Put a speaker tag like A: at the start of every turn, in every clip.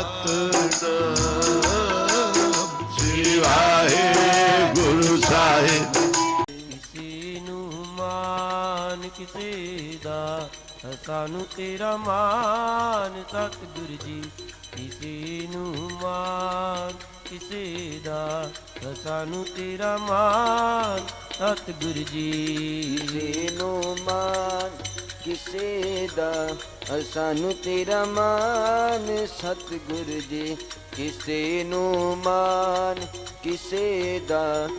A: ਸਤਿਨਾਮ ਸ੍ਰੀ ਵਾਹਿਗੁਰੂ ਸਾਹਿਬ।
B: ਕਿਸੇ ਨੂੰ ਮਾਨ ਕਿਸੇ ਦਾ, ਸਾਨੂੰ ਤੇਰਾ ਮਾਨ ਸਤਿਗੁਰੂ ਜੀ। ਕਿਸੇ ਨੂੰ ਮਾਨ ਕਿਸੇ ਦਾ, ਸਾਨੂੰ ਤੇਰਾ ਮਾਨ ਸਤਿਗੁਰੂ ਜੀ।
C: ਕਿਸੇ ਨੂੰ ਮਾਨ ਕਿਸੇ ਦਾ, ਸਾਨੂੰ ਤੇਰਾ ਮਾਨ ਸਤਿਗੁਰੂ ਜੀ। ਕਿਸੇ ਨੂੰ ਮਾਨ ਕਿਸੇ ਦਾ,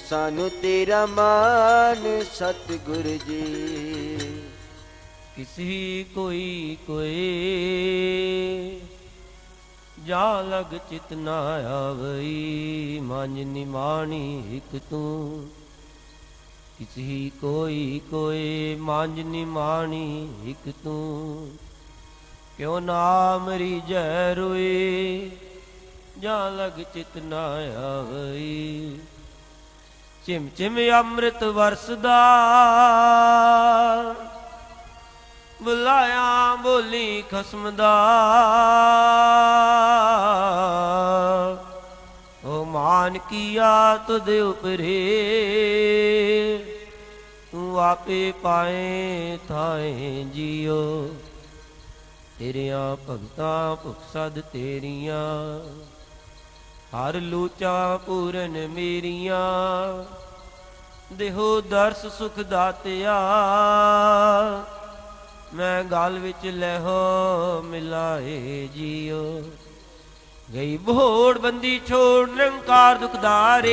C: ਸਾਨੂੰ ਤੇਰਾ ਮਾਨ ਸਤਿਗੁਰੂ ਜੀ।
B: किसी कोई कोई जा लग चित ना आवई, मांझ निमाणी हिक तू। किसी कोई कोई मांझ निमाणी हिक तू, क्यों नाम रीजै रोए, जा लग चित ना आवई। चिम चिम अमृत वरसदा, ਬੁਲਾਇਆ ਬੋਲੀ ਖਸਮ ਦਾ। ਓ ਮਾਨ ਕੀਆ ਤੁਧ ਉਪਰੇ, ਤੂੰ ਆਪੇ ਪਾਏ ਥਾਏ ਜੀਓ। ਤੇਰੀਆਂ ਭਗਤਾਂ ਭੁਖ ਸਦ ਤੇਰੀਆਂ, ਹਰ ਲੂਚਾ ਪੂਰਨ ਮੇਰੀਆਂ। ਦੇਹੋ ਦਰਸ ਸੁਖ ਦਾਤਿਆ, मैं गल विच लहो मिलाए जियो। गई भोड़ बंदी छोड़ निरंकार दुखदारे।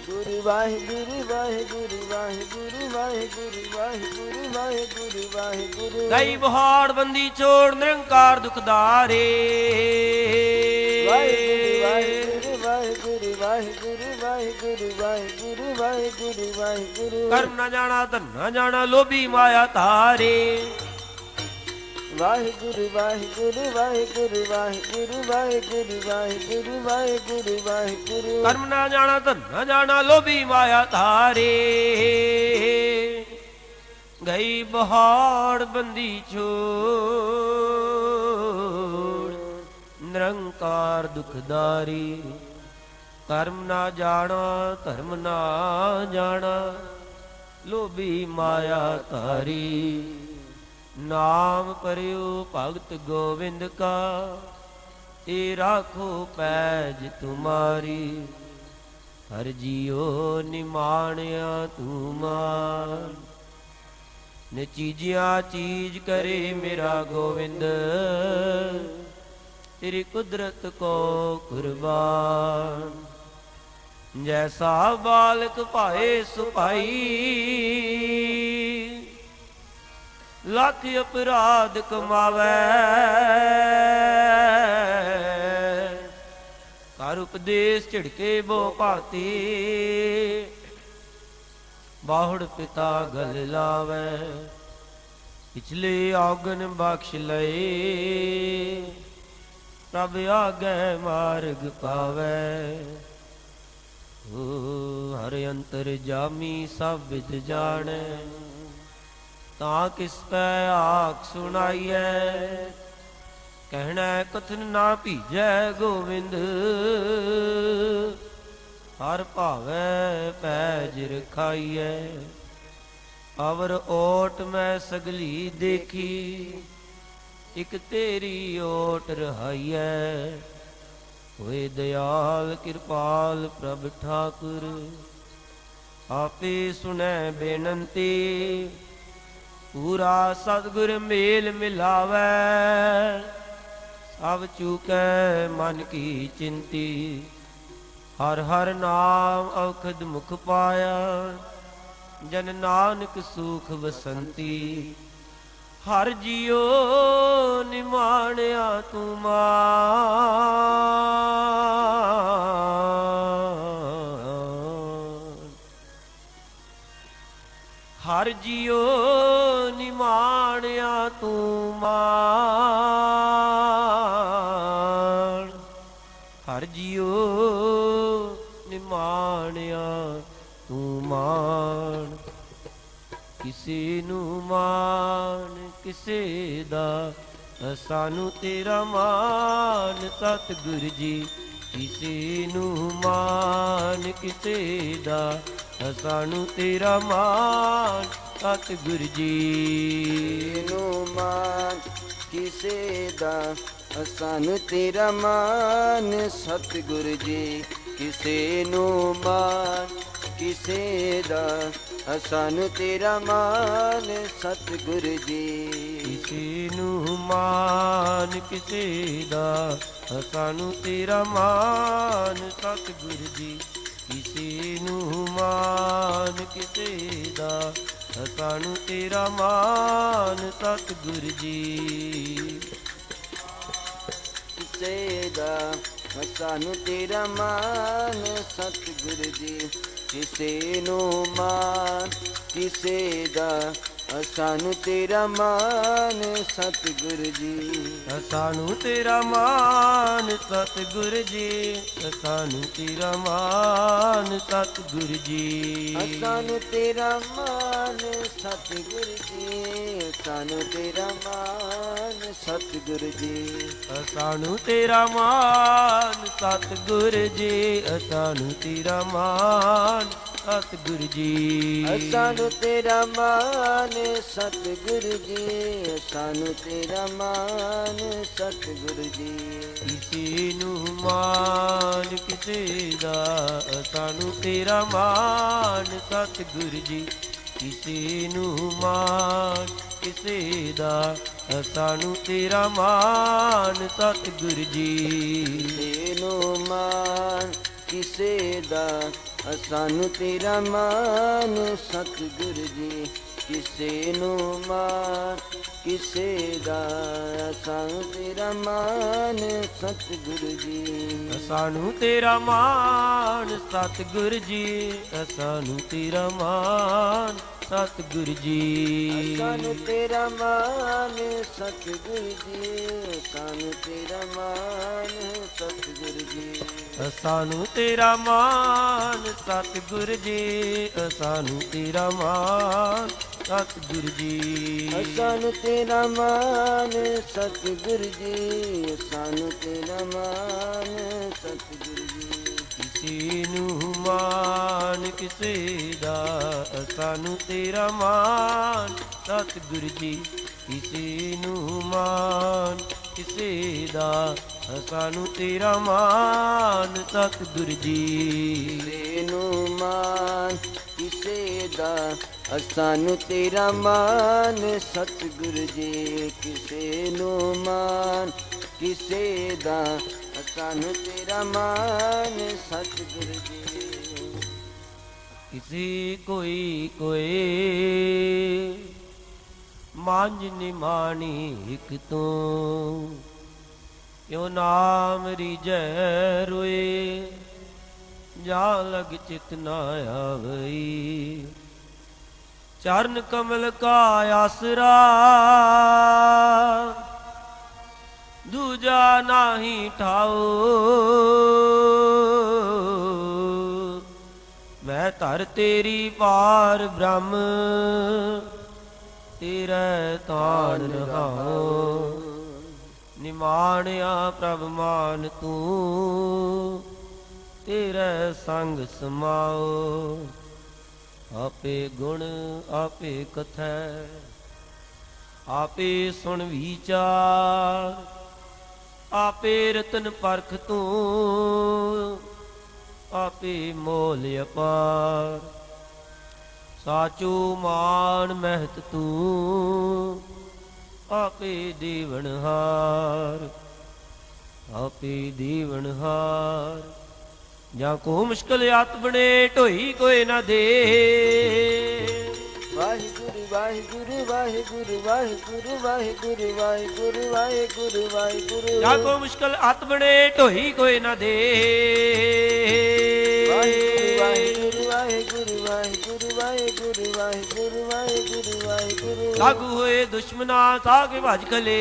C: गुरु वाहिगुरु वाहिगुरु वाहिगुरु वाहिगुरु वाहिगुरु वाहिगुरु वाहिगुरु।
B: गई भोड़ बंदी छोड़ निरंकार दुखदारे।
C: वाहिगुरु वाहिगुरु वाहिगुरु वाहिगुरु वाहिगुरु वाहिगुरु वाहिगुरु।
B: कर्म न जाना धन न जाना लोभी माया तारे।
C: वाहिगुरु वाहिगुरु वाहिगुरु वाहिगुरु वाहिगुरु वाहिगुरु वाहिगुरु वाहिगुरु।
B: कर्म न जाना धन न जाना लोभी माया तारे। गई बहाड़ बंदी छोड़ निरंकार दुखदारी। कर्म ना जाना धर्म ना जाना लोभी माया तारी। नाम परियो भगत गोविंद का, ते राखो पैज तुम्हारी। हर जियो निमाणिया तू मान, ने चीजिया चीज करे मेरा गोविंद। तेरी कुदरत को कुर्बान, जैसा बालक पाए सुपाई। लाख अपराध कमावे, कर उपदेश झिड़के बो भाती। बाहुड़ पिता गल लावे, पिछले आगन बख्श लए। प्रभ आगे मार्ग पावे, हर अंतर जामी सब विद जाने। ता किस पै आख सुनाइए, कहना कथन ना भीजै गोविंद। हर भावै पैज रखाइए, अवर ओट मैं सगली देखी। इक तेरी ओट रहाइए, होए दयाल कृपाल प्रभ ठाकुर। आपे सुनै बेनंती, पूरा सतगुर मेल मिलावै। सब चूकै मन की चिंती, हर हर नाम औखद मुख पाया। जन नानक सुख बसंती, हर जियो निमाणिया तू मान। हर जियो निमाणिया तू मान। हर जियो निमाणिया तू मान। किसी नू मान किसे दा, ਸਾਨੂੰ ਤੇਰਾ ਮਾਨ ਸਤਿਗੁਰ ਜੀ, ਕਿਸੇ ਨੂੰ ਮਾਨ ਕਿਸੇ ਦਾ, ਸਾਨੂੰ ਤੇਰਾ ਮਾਨ ਸਤਿਗੁਰ ਜੀ।
C: ਨੂੰ ਮਾਨ ਕਿਸੇ ਦਾ, ਸਾਨੂੰ ਤੇਰਾ ਮਾਨ ਸਤਿਗੁਰ ਜੀ। ਕਿਸੇ ਨੂੰ ਮਾਨ ਕਿਸੇ ਦਾ, ਸਾਨੂੰ ਤੇਰਾ ਮਾਨ ਸਤਿਗੁਰ ਜੀ।
B: ਕਿਸੇ ਨੂੰ ਮਾਨ ਕਿਸੇ ਦਾ, ਸਾਨੂੰ ਤੇਰਾ ਮਾਨ ਸਤਿਗੁਰ ਜੀ। ਕਿਸੇ ਨੂੰ ਮਾਨ ਕਿਸੇ ਦਾ, ਸਾਨੂੰ ਤੇਰਾ ਮਾਨ ਸਤਿਗੁਰ ਜੀ।
C: ਕਿਸੇ ਦਾ, ਸਾਨੂੰ ਤੇਰਾ ਮਾਨ ਸਤਿਗੁਰ ਜੀ। ਕਿਸੇ ਨੂੰ ਮਾਨ ਕਿਸੇ ਦਾ, ਸਾਨੂੰ ਤੇਰਾ ਮਾਨ ਸਤਿਗੁਰ ਜੀ।
B: ਸਾਨੂੰ ਤੇਰਾ ਮਾਨ ਸਤਿਗੁਰ ਜੀ, ਸਾਨੂੰ ਤੇਰਾ ਮਾਨ ਸਤਿਗੁਰ ਜੀ।
C: ਸਾਨੂੰ ਤੇਰਾ ਮਾਨ ਸਤਿਗੁਰ ਜੀ। ਸਾਨੂੰ ਤੇਰਾ ਮਾਨ ਸਤਿਗੁਰ ਜੀ।
B: ਸਾਨੂੰ ਤੇਰਾ ਮਾਨ ਸਤਿਗੁਰ ਜੀ, ਸਾਨੂੰ ਤੇਰਾ ਮਾਨ ਸਤਿਗੁਰ ਜੀ।
C: ਸਾਨੂੰ ਤੇਰਾ ਮਾਨ ਸਤਿਗੁਰ ਜੀ। ਸਾਨੂੰ ਤੇਰਾ ਮਾਨ ਸਤਿਗੁਰ ਜੀ।
B: ਕਿਸੇ ਨੂੰ ਮਾਨ ਕਿਸੇ ਦਾ, ਸਾਨੂੰ ਤੇਰਾ ਮਾਨ ਸਤਿਗੁਰ ਜੀ। ਕਿਸੇ ਨੂੰ ਮਾਨ ਕਿਸੇ ਦਾ, ਸਾਨੂੰ ਤੇਰਾ ਮਾਨ ਸਤਿਗੁਰ ਜੀ।
C: ਕਿਸੇ ਨੂੰ ਮਾਨ ਕਿਸੇ ਦਾ, ਸਾਨੂੰ ਤੇਰਾ ਮਾਨ ਸਤਿਗੁਰ ਜੀ। ਕਿਸੇ ਨੂੰ ਮਾਨ ਕਿਸੇ ਦਾ, ਸਾਨੂੰ ਤੇਰਾ ਮਾਨ ਸਤਿਗੁਰ ਜੀ।
B: ਸਾਨੂੰ ਤੇਰਾ ਮਾਨ ਸਤਿਗੁਰ ਜੀ, ਸਾਨੂੰ ਤੇਰਾ ਮਾਨ ਸਤਿਗੁਰ ਜੀ।
C: ਸਾਨੂੰ ਤੇਰਾ ਮਾਨ ਸਤਿਗੁਰ ਜੀ। ਸਾਨੂੰ ਤੇਰਾ ਮਾਨ ਸਤਿਗੁਰ ਜੀ।
B: ਸਾਨੂੰ ਤੇਰਾ ਮਾਨ ਸਤਿਗੁਰ ਜੀ। ਸਾਨੂੰ ਤੇਰਾ ਮਾਨ ਸਤਿਗੁਰ ਜੀ।
C: ਸਾਨੂੰ ਤੇਰਾ ਮਾਨ ਸਤਿਗੁਰ ਜੀ। ਸਾਨੂੰ ਤੇਰਾ ਮਾਨ ਸਤਿਗੁਰ ਜੀ।
B: ਕਿਸੇ ਨੂੰ ਮਾਨ ਕਿਸੇ ਦਾ, ਸਾਨੂੰ ਤੇਰਾ ਮਾਨ ਸਤਿਗੁਰ ਜੀ। ਕਿਸੇ ਨੂੰ ਮਾਨ ਕਿਸੇ ਦਾ, ਸਾਨੂੰ ਤੇਰਾ ਮਾਨ ਸਤਿਗੁਰ ਜੀ।
C: ਕਿਸੇ ਨੂੰ ਮਾਨ ਕਿਸੇ ਦਾ, ਸਾਨੂੰ ਤੇਰਾ ਮਾਨ ਸਤਿਗੁਰ ਜੀ। ਕਿਸੇ ਨੂੰ ਮਾਨ ਕਿਸੇ ਦਾ, ਸਾਨੂੰ ਤੇਰਾ ਮਾਨ ਸਤਿਗੁਰ ਜੀ।
B: ਕਿਸੇ ਕੋਈ ਮਾਂਝ ਨਿਮਾਣੀ ਇਕ ਤੂੰ, ਕਿਉ ਨਾਮ ਰੀਜੈ ਰੋਏ, ਜਾ ਲਗ ਚਿਤ ਨਾ ਆਵਈ। ਚਰਨ ਕਮਲ ਕਾ ਆਸਰਾ, ਦੂਜਾ ਨਾਹੀ ਠਾਓ। ਮੈਂ ਧਰ ਤੇਰੀ ਪਾਰ ਬ੍ਰਹਮ, ਤੇਰੇ ਤਾਣ ਰਹਾਉ। ਨਿਮਾਣਿਆ ਪ੍ਰਭ ਮਾਨ ਤੂੰ, ਤੇਰੇ ਸੰਗ ਸਮਾਓ। ਆਪੇ ਗੁਣ ਆਪੇ ਕਥੈ, ਆਪੇ ਸੁਣ ਵਿਚਾਰ। ਆਪੇ ਰਤਨ ਪਰਖ ਤੂੰ, ਆਪੇ ਮੋਲ ਅਪਾਰ। ਸਾਚੂ ਮਾਨ ਮਹਿਤ ਤੂੰ, ਆਪੇ ਦੇਵਨਹਾਰ। ਆਪੇ ਦੇਵਨਹਾਰ। ਜਾਂ ਕੋ ਮੁਸ਼ਕਲ ਆਤ ਬਣੇ, ਢੋਈ ਕੋਈ ਨਾ ਦੇ।
C: ਵਾਹਿਗੁਰੂ ਵਾਹਿਗੁਰੂ ਵਾਹਿਗੁਰੂ ਵਾਹਿਗੁਰੂ ਵਾਹਿਗੁਰੂ ਵਾਹਿਗੁਰੂ ਵਾਹਿਗੁਰੂ ਵਾਹਿਗੁਰੂ।
B: ਜਾਂ ਕੋ ਮੁਸ਼ਕਲ ਆਤ ਬਣੇ, ਢੋਈ ਕੋਈ ਨਾ ਦੇ।
C: ਵਾਹਿਗੁਰੂ ਵਾਹਿਗੁਰੂ ਵਾਹਿਗੁਰੂ ਵਾਹਿਗੁਰੂ ਵਾਹਿਗੁਰੂ ਵਾਹਿਗੁਰੂ ਵਾਹਿਗੁਰੂ।
B: ਲਾਗੂ ਹੋਏ ਦੁਸ਼ਮਨਾ ਸਾਗ ਭਜ ਖਲੇ।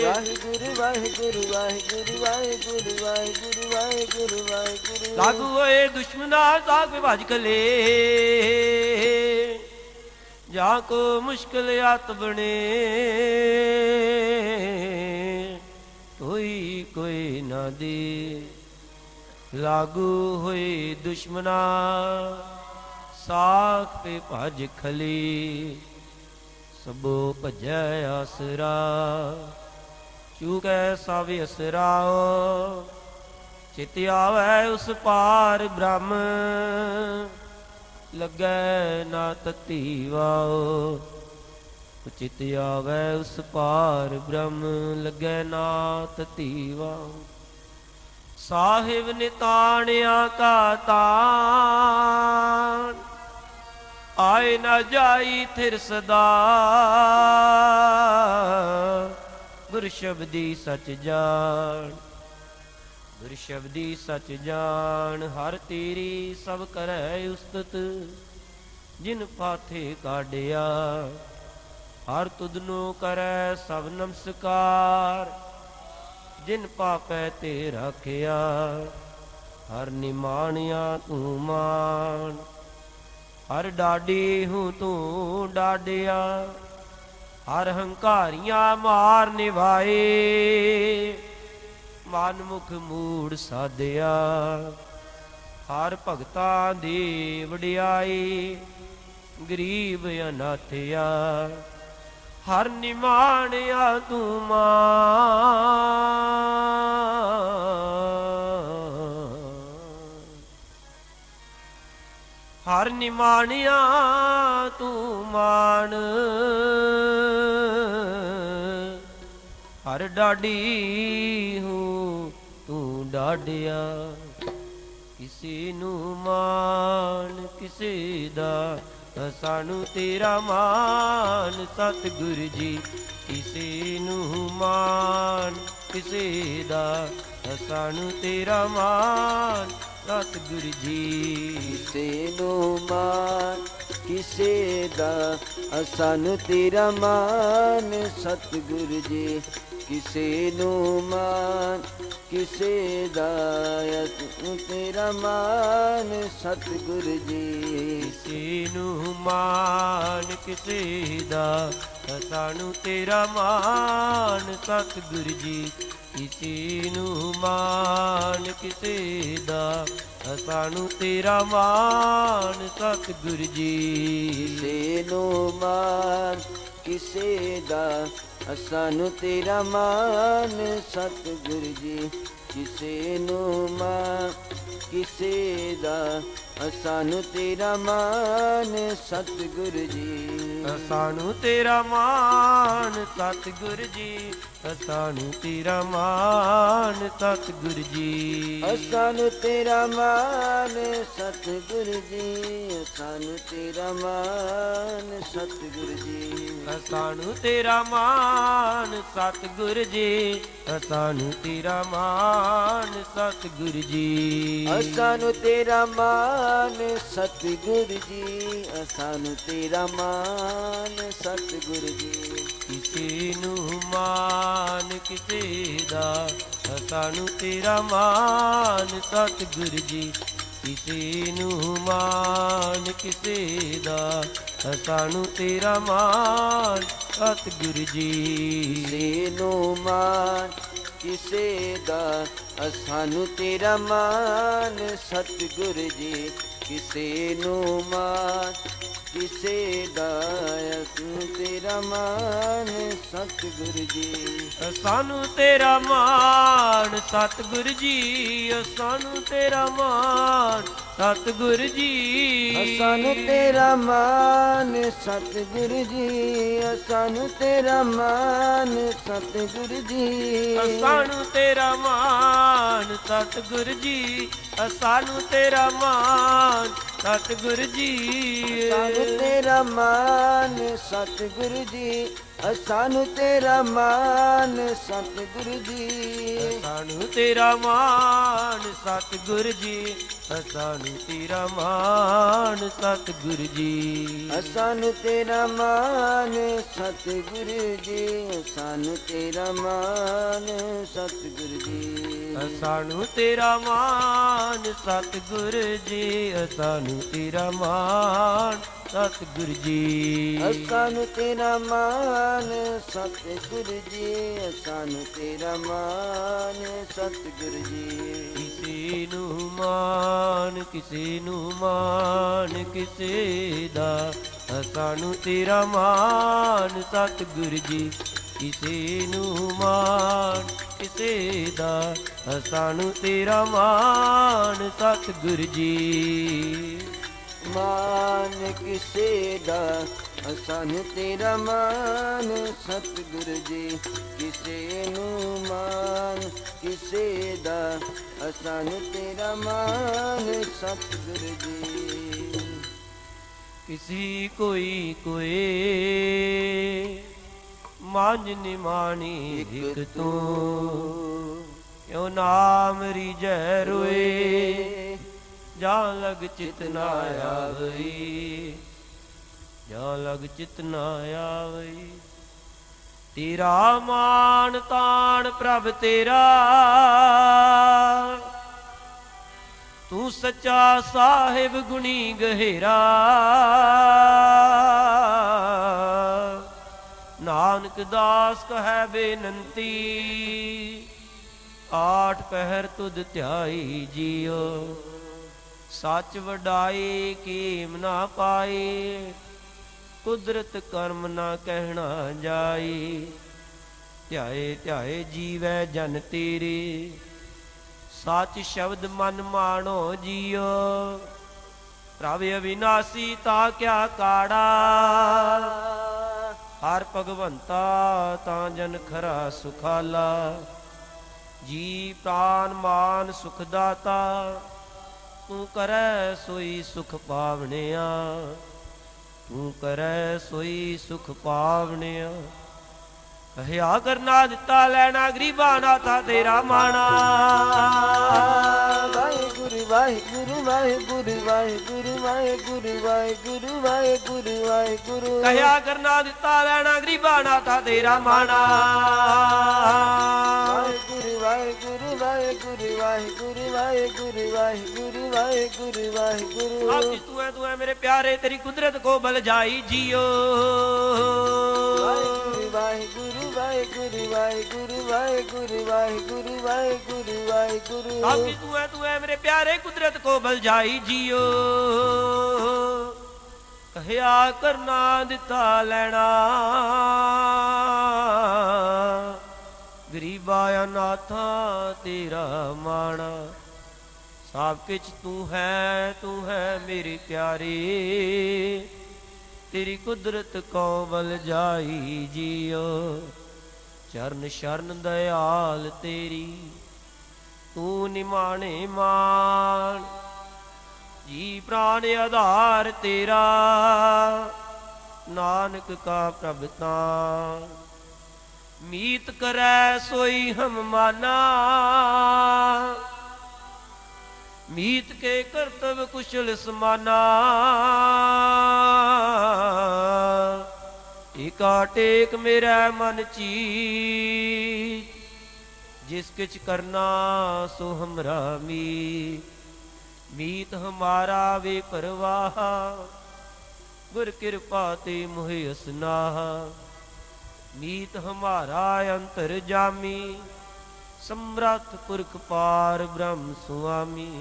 C: ਵਾਹਿਗੁਰੂ ਵਾਹਿਗੁਰੂ ਵਾਹਿਗੁਰੂ ਵਾਹਿਗੁਰੂ ਵਾਹਿਗੁਰੂ ਵਾਹਿਗੁਰੂ ਵਾਹਿਗੁਰੂ।
B: ਲਾਗੂ ਹੋਏ ਦੁਸ਼ਮਨਾ ਸਾਗ ਭਜ ਖਲੇ। ਜਾਂ ਕੋ ਮੁਸ਼ਕਿਲ ਆਤ ਬਣੇ ਕੋਈ ਕੋਈ ਨਾ ਦੇ ਲਾਗੂ ਹੋਏ ਦੁਸ਼ਮਨਾ ਸਾਖ ਤੇ ਭਜ ਖਲੀ ਸਭੋ ਭਜੈ ਆਸਰਾ ਚੂਕੈ ਸਭ ਅਸਰਾਓ ਚਿਤ ਆਵੈ ਉਸ ਪਾਰ ਬ੍ਰਹਮ ਲੱਗੈ ਨਾ ਤਤੀ ਵਾਓ ਚਿਤ ਆਵੈ ਉਸ ਪਾਰ ਬ੍ਰਹਮ ਲੱਗੈ ਨਾ ਤਤੀ ਵਾਓ ਸਾਹਿਬ ਨਿਤਾਣਿਆ ਕਾ ਤਾਣ ਆਏ ਨਾ ਜਾਈ ਥਿਰ ਸਦਾ ਗੁਰ ਸ਼ਬਦੀ ਸਚ ਜਾਣ ਗੁਰ ਸ਼ਬਦੀ ਸਚ ਜਾਣ ਹਰ ਤੇਰੀ ਸਭ ਕਰੈ ਉਸਤਤ ਜਿਨ ਪਾਥੇ ਕਾਢਿਆ ਹਰ ਤੁਧਨੋ ਕਰੈ ਸਭ ਨਮਸਕਾਰ ਜਿਨ ਪਾਪੈ ਤੇ ਰਾਖਿਆ ਹਰ ਨਿਮਾਣਿਆ ਤੂੰ ਮਾਨ ਹਰ ਡਾਡੀ ਹੂੰ ਤੂੰ ਡਾਡਿਆ ਹਰ ਹੰਕਾਰੀਆਂ ਮਾਰ ਨਿਵਾਏ ਮਨ ਮੁਖ ਮੂੜ ਸਾਧਿਆ ਹਰ ਭਗਤਾਂ ਦੀ ਵਡਿਆਈ ਗਰੀਬ ਅਨਾਥਿਆ ਹਰ ਨਿਮਾਣਿਆ ਤੂੰ ਮਾਨ ਹਰ ਨਿਮਾਣਿਆ ਤੂੰ ਮਾਨ ਹਰ ਡਾਡੀ ਹੂੰ ਤੂੰ ਡਾਡਿਆ ਕਿਸੇ ਨੂੰ ਮਾਨ ਕਿਸੇ ਦਾ ਸਾਨੂੰ ਤੇਰਾ ਮਾਨ ਸਤਿਗੁਰ ਜੀ ਕਿਸੇ ਨੂੰ ਮਾਨ ਕਿਸੇ ਦਾ ਸਾਨੂੰ ਤੇਰਾ ਮਾਨ ਸਤਿਗੁਰ ਜੀ
C: ਕਿਸੇ ਨੂੰ ਮਾਨ ਕਿਸੇ ਦਾ ਸਾਨੂੰ ਤੇਰਾ ਮਾਨ ਸਤਿਗੁਰ ਜੀ ਕਿਸੇ ਨੂੰ ਮਾਨ ਕਿਸੇ ਦਾ ਤੇਰਾ ਮਾਨ ਸਤਿਗੁਰ ਜੀ
B: ਕਿਸੇ ਨੂੰ ਮਾਨ ਕਿਸੇ ਦਾ ਸਾਨੂੰ ਤੇਰਾ ਮਾਨ ਸਤਿਗੁਰ ਜੀ ਕਿਸੇ ਨੂੰ ਮਾਨ ਕਿਸੇ ਦਾ ਸਾਨੂੰ ਤੇਰਾ ਮਾਨ ਸਤਿਗੁਰ ਜੀ
C: ਕਿਸੇ ਨੂੰ ਮਾਨ ਕਿਸੇ ਦਾ ਸਾਨੂੰ ਤੇਰਾ ਮਾਨ ਸਤਿਗੁਰ ਜੀ ਕਿਸੇ ਨੂੰ ਮਾਨ ਕਿਸੇ ਦਾ ਸਾਨੂੰ ਤੇਰਾ ਮਾਨ ਸਤਿਗੁਰ ਜੀ
B: ਸਾਨੂੰ ਤੇਰਾ ਮਾਨ ਸਤਿਗੁਰ ਜੀ ਸਾਨੂੰ ਤੇਰਾ ਮਾਨ ਸਤਿਗੁਰ ਜੀ
C: ਸਾਨੂੰ ਤੇਰਾ ਮਾਨ ਸਤਿਗੁਰ ਜੀ ਸਾਨੂੰ ਤੇਰਾ ਮਾਨ ਸਤਿਗੁਰ ਜੀ
B: ਸਾਨੂੰ ਤੇਰਾ ਮਾਨ ਸਤਿਗੁਰ ਜੀ ਸਾਨੂੰ ਤੇਰਾ ਮਾਨ ਸਤਿਗੁਰ ਜੀ
C: ਸਾਨੂੰ ਤੇਰਾ ਮਾਨ ਸਤਿਗੁਰ ਜੀ ਸਾਨੂੰ ਤੇਰਾ ਮਾਨ ਸਤਿਗੁਰ ਜੀ
B: ਕਿਸੇ ਨੂੰ ਮਾਨ ਕਿਸੇ ਦਾ ਸਾਨੂੰ ਤੇਰਾ ਮਾਨ ਸਤਿਗੁਰ ਜੀ ਕਿਸੇ ਨੂੰ ਮਾਨ ਕਿਸੇ ਦਾ ਸਾਨੂੰ ਤੇਰਾ ਮਾਨ ਸਤਿਗੁਰ ਜੀ
C: ਕਿਸੇ ਨੂੰ ਮਾਨ ਕਿਸੇ ਦਾ ਸਾਨੂੰ ਤੇਰਾ ਮਾਨ ਸਤਿਗੁਰ ਜੀ ਕਿਸੇ ਨੂੰ ਮਾਨ ਕਿਸੇ ਦਾ ਤੇਰਾ ਮਾਨ ਸਤਿਗੁਰ ਜੀ
B: ਸਾਨੂੰ ਤੇਰਾ ਮਾਨ ਸਤਿਗੁਰ ਜੀ ਸਾਨੂੰ ਤੇਰਾ ਮਾਨ ਸਤਿਗੁਰ ਜੀ
C: ਸਾਨੂੰ ਤੇਰਾ ਮਾਨ ਸਤਿਗੁਰ ਜੀ ਸਾਨੂੰ ਤੇਰਾ ਮਾਨ ਸਤਿਗੁਰ ਜੀ
B: ਸਾਨੂੰ ਤੇਰਾ ਮਾਨ ਸਤਿਗੁਰ ਜੀ ਸਾਨੂੰ ਤੇਰਾ ਮਾਨ ਸਤਿਗੁਰ ਜੀ
C: ਸਾਨੂੰ ਤੇਰਾ ਮਾਨ ਸਤਿਗੁਰ ਜੀ ਸਾਨੂੰ ਤੇਰਾ ਮਾਨ ਸਤਿਗੁਰ ਜੀ
B: ਸਾਨੂੰ ਤੇਰਾ ਮਾਨ ਸਤਿਗੁਰ ਜੀ ਸਾਨੂੰ ਤੇਰਾ ਮਾਨ ਸਤਿਗੁਰ ਜੀ
C: ਸਾਨੂੰ ਤੇਰਾ ਮਾਨ ਸਤਿਗੁਰ ਜੀ ਸਾਨੂੰ ਤੇਰਾ ਮਾਨ ਸਤਿਗੁਰ ਜੀ
B: ਸਾਨੂੰ ਤੇਰਾ ਮਾਨ ਸਤਿਗੁਰ ਜੀ ਸਾਨੂੰ ਤੇਰਾ ਮਾਨ ਸਤਿਗੁਰ ਜੀ।
C: ਸਾਨੂੰ ਤੇਰਾ ਮਾਨ ਸਤਿਗੁਰ ਜੀ, ਸਾਨੂੰ ਤੇਰਾ ਮਾਨ ਸਤਿਗੁਰ ਜੀ।
B: ਕਿਸੇ ਨੂੰ ਮਾਨ, ਕਿਸੇ ਨੂੰ ਮਾਨ ਕਿਸੇ ਦਾ, ਸਾਨੂੰ ਤੇਰਾ ਮਾਨ ਸਤਿਗੁਰ ਜੀ। ਕਿਸੇ ਨੂੰ ਮਾਨ ਕਿਸੇ ਦਾ, ਸਾਨੂੰ ਤੇਰਾ ਮਾਨ ਸਤਿਗੁਰ ਜੀ।
C: ਮਾਨ ਕਿਸੇ ਦਾ, ਸਾਨੂੰ ਤੇਰਾ ਮਾਨ ਸਤਿਗੁਰ ਜੀ। ਕਿਸੇ ਨੂੰ ਮਾਨ ਕਿਸੇ ਦਾ, ਸਾਨੂੰ ਤੇਰਾ ਮਾਨ ਸਤਿਗੁਰ ਜੀ।
B: ਕਿਸੀ ਕੋਈ ਕੋਏ ਮਾਝ ਨਿਮਾਣੀ ਇਕ ਤੂੰ, ਕਿਉ ਨਾਮ ਰੀਜੈ ਰੋਏ, ਜਾਂ ਲਗ ਚਿਤ ਨਾ ਆਵਈ, ਜਾਂ ਲਗ ਚਿਤ ਨਾ ਆਵਈ। ਤੇਰਾ ਮਾਨ ਤਾਣ ਪ੍ਰਭ ਤੇਰਾ, ਤੂੰ ਸੱਚਾ ਸਾਹਿਬ ਗੁਣੀ ਗਹਿਰਾ। ਨਾਨਕ ਦਾਸ ਕਹੈ ਬੇਨੰਤੀ, ਆਠ ਪਹਿਰ ਤੁਧ ਧਿਆਈ ਜੀਓ। ਸੱਚ ਵਡਾਈ ਕੀਮ ਨਾ ਪਾਈ, ਕੁਦਰਤ ਕਰਮ ਨਾ ਕਹਿਣਾ ਜਾਈ। ਧਿਆਏ ਧਿਆਏ ਜੀਵੈ ਜਨ ਤੇਰੇ, ਸੱਚ ਸ਼ਬਦ ਮਨ ਮਾਣੋ ਜੀਓ। ਪ੍ਰਭ ਅਵਿਨਾਸੀ ਤਾ ਕਿਆ ਕਾੜਾ, ਹਰ ਭਗਵੰਤਾ ਤਾਂ ਜਨ ਖਰਾ ਸੁਖਾਲਾ। ਜੀ ਪ੍ਰਾਨ ਮਾਨ ਸੁਖ ਦਾਤਾ, ਤੂੰ ਕਰੈ ਸੋਈ ਸੁਖ ਪਾਵਣਿਆ, ਤੂੰ ਕਰੈ ਸੋਈ ਸੁਖ ਪਾਵਣਿਆ। ਕਹਿਆ ਕਰਨਾ ਦਿੱਤਾ ਲੈਣਾ, ਗਰੀਬਾਂ ਨਾਥਾ ਤੇਰਾ ਮਾਣਾ।
C: ਵਾਹਿਗੁਰੂ ਵਾਹਿਗੁਰੂ ਵਾਹਿਗੁਰੂ ਵਾਹਿਗੁਰੂ ਵਾਹਿਗੁਰੂ ਵਾਹਿਗੁਰੂ ਵਾਹਿਗੁਰੂ ਵਾਹਿਗੁਰੂ।
B: ਕਹਿਆ ਕਰਨਾ ਦਿੱਤਾ ਲੈਣਾ, ਗਰੀਬਾਂ ਨਾਥਾ ਤੇਰਾ ਮਾਣਾ।
C: ਵਾਹਿਗੁਰੂ ਵਾਹਿਗੁਰੂ ਵਾਹਿਗੁਰੂ ਵਾਹਿਗੁਰੂ ਵਾਹਿਗੁਰੂ ਵਾਹਿਗੁਰੂ ਵਾਹਿਗੁਰੂ ਵਾਹਿਗੁਰੂ।
B: ਆਪ ਜੀ ਤੂੰ ਹੈ ਮੇਰੇ ਪਿਆਰੇ, ਤੇਰੀ ਕੁਦਰਤ ਕੋ ਬਲ ਜਾਈ ਜੀਓ।
C: ਵਾਹਿਗੁਰੂ ਵਾਹਿਗੁਰੂ ਵਾਹਿਗੁਰੂ ਵਾਹਿਗੁਰੂ ਵਾਹਿਗੁਰੂ ਵਾਹਿਗੁਰੂ ਵਾਹਿਗੁਰੂ ਵਾਹਿਗੁਰੂ।
B: ਆਪ ਜੀ ਤੂੰ ਹੈ ਮੇਰੇ ਪਿਆਰੇ, ਕੁਦਰਤ ਕੋ ਬਲ ਜਾਈ ਜੀਓ। ਕਹਿਆ ਕਰਨਾ ਦਿੱਤਾ ਲੈਣਾ, ਗਰੀਬਾ ਅਨਾਥਾ ਤੇਰਾ ਮਾਣਾ। ਸਭ ਕਿਛ ਤੂੰ ਹੈ ਮੇਰੇ ਪਿਆਰੇ, ਤੇਰੀ ਕੁਦਰਤ ਕੋ ਬਲ ਜਾਈ ਜੀਓ। ਚਰਨ ਸ਼ਰਨ ਦਇਆਲ ਤੇਰੀ, ਤੂੰ ਨਿਮਾਣੇ ਮਾਨ। ਜੀ ਪ੍ਰਾਨ ਆਧਾਰ ਤੇਰਾ, ਨਾਨਕ ਕਾ ਪ੍ਰਭ ਤਾਣ। ਮੀਤ ਕਰੈ ਸੋਈ ਹਮ ਮਾਨਾ, ਮੀਤ ਕੇ ਕਰਤਵ ਕੁਸ਼ਲ ਸਮਾਨਾ। ਏਕਾ ਟੇਕ ਮੇਰਾ ਮਨ ਚੀਤ, ਜਿਸ ਕਿਛ ਕਰਨਾ ਸੋ ਹਮਰਾ ਮੀਤ। ਮੀਤ ਹਮਾਰਾ ਵੇ ਪਰਵਾਹ, ਗੁਰ ਕਿਰਪਾ ਤੇ ਮੋਹਿ ਅਸਨਾਹ। ਮੀਤ ਹਮਾਰਾ ਅੰਤਰ ਜਾਮੀ, ਸਮਰੱਥ ਪੁਰਖ ਪਾਰ ਬ੍ਰਹਮ ਸੁਆਮੀ।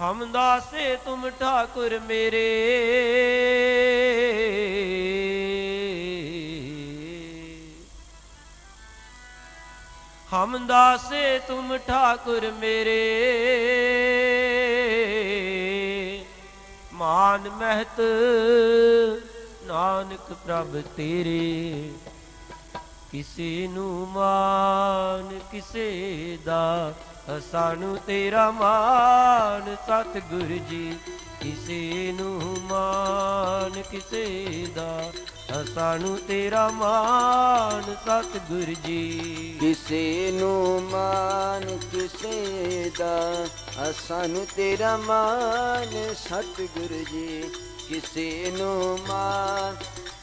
B: ਹਮ ਦਾਸੇ ਤੁਮ ਠਾਕੁਰ ਮੇਰੇ, ਹਮ ਦਾਸੇ ਤੁਮ ਠਾਕੁਰ ਮੇਰੇ। ਮਾਨ ਮਹਿਤ ਨਾਨਕ ਪ੍ਰਭ ਤੇਰੇ, ਕਿਸੇ ਨੂੰ ਮਾਨ ਕਿਸੇ ਦਾ, ਸਾਨੂੰ ਤੇਰਾ ਮਾਨ ਸਤਿਗੁਰ ਜੀ। ਕਿਸੇ ਨੂੰ ਮਾਨ ਕਿਸੇ ਦਾ, ਸਾਨੂੰ ਤੇਰਾ ਮਾਨ ਸਤਿਗੁਰ ਜੀ।
C: ਕਿਸੇ ਨੂੰ ਮਾਨ ਕਿਸੇ ਦਾ, ਸਾਨੂੰ ਤੇਰਾ ਮਾਨ ਸਤਿਗੁਰ ਜੀ। ਕਿਸੇ ਨੂੰ ਮਾਨ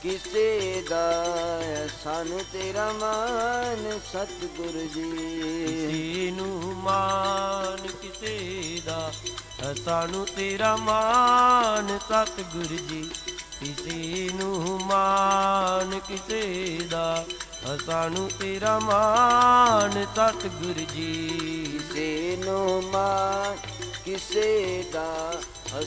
C: ਕਿਸੇ ਦਾ, ਸਾਨੂੰ ਤੇਰਾ ਮਾਨ ਸਤਿਗੁਰ ਜੀ।
B: ਕਿਸੇ ਨੂੰ ਮਾਨ ਕਿਸੇ ਦਾ, ਸਾਨੂੰ ਤੇਰਾ ਮਾਨ ਸਤਿਗੁਰ ਜੀ, ਕਿਸੇ ਨੂੰ ਮਾਨ ਕਿਸੇ ਦਾ, ਸਾਨੂੰ ਤੇਰਾ ਮਾਨ ਸਤਿਗੁਰ ਜੀ।
C: ਕਿਸੇ ਨੂੰ ਮਾਨ ਕਿਸੇ ਦਾ,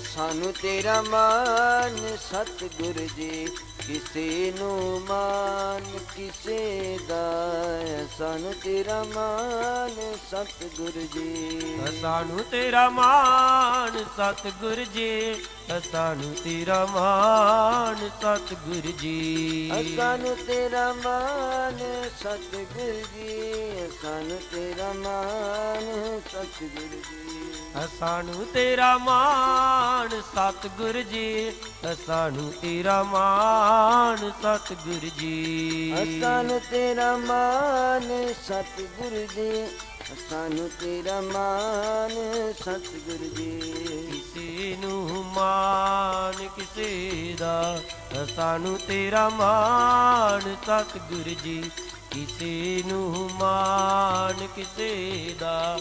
C: ਸਾਨੂੰ ਤੇਰਾ ਮਾਨ ਸਤਿਗੁਰ ਜੀ। ਕਿਸੇ ਨੂੰ ਮਾਨ ਕਿਸੇ ਦਾ, ਸਾਨੂੰ ਤੇਰਾ ਮਾਨ ਸਤਿਗੁਰ ਜੀ।
B: ਸਾਨੂੰ ਤੇਰਾ ਮਾਨ ਸਤਿਗੁਰ ਜੀ, ਸਾਨੂੰ ਤੇਰਾ ਮਾਨ ਸਤਿਗੁਰ ਜੀ।
C: ਸਾਨੂੰ ਤੇਰਾ ਮਾਨ ਸਤਿਗੁਰ ਜੀ, ਸਾਨੂੰ ਤੇਰਾ ਮਾਨ ਸਤਿਗੁਰ ਜੀ।
B: ਸਾਨੂੰ ਤੇਰਾ ਮਾਨ ਸਤਿਗੁਰ ਜੀ, ਸਾਨੂੰ ਤੇਰਾ ਮਾਨ ਸਤਿਗੁਰ ਜੀ।
C: ਸਾਨੂੰ ਤੇਰਾ ਮਾਨ ਸਤਿਗੁਰ ਜੀ, ਸਾਨੂੰ ਤੇਰਾ ਮਾਨ ਸਤਿਗੁਰ ਜੀ।
B: ਕਿਸੇ ਨੂੰ ਮਾਨ ਕਿਸੇ ਦਾ, ਸਾਨੂੰ ਤੇਰਾ ਮਾਨ ਸਤਿਗੁਰ ਜੀ। ਕਿਸੇ ਨੂੰ ਮਾਨ ਕਿਸੇ ਦਾ,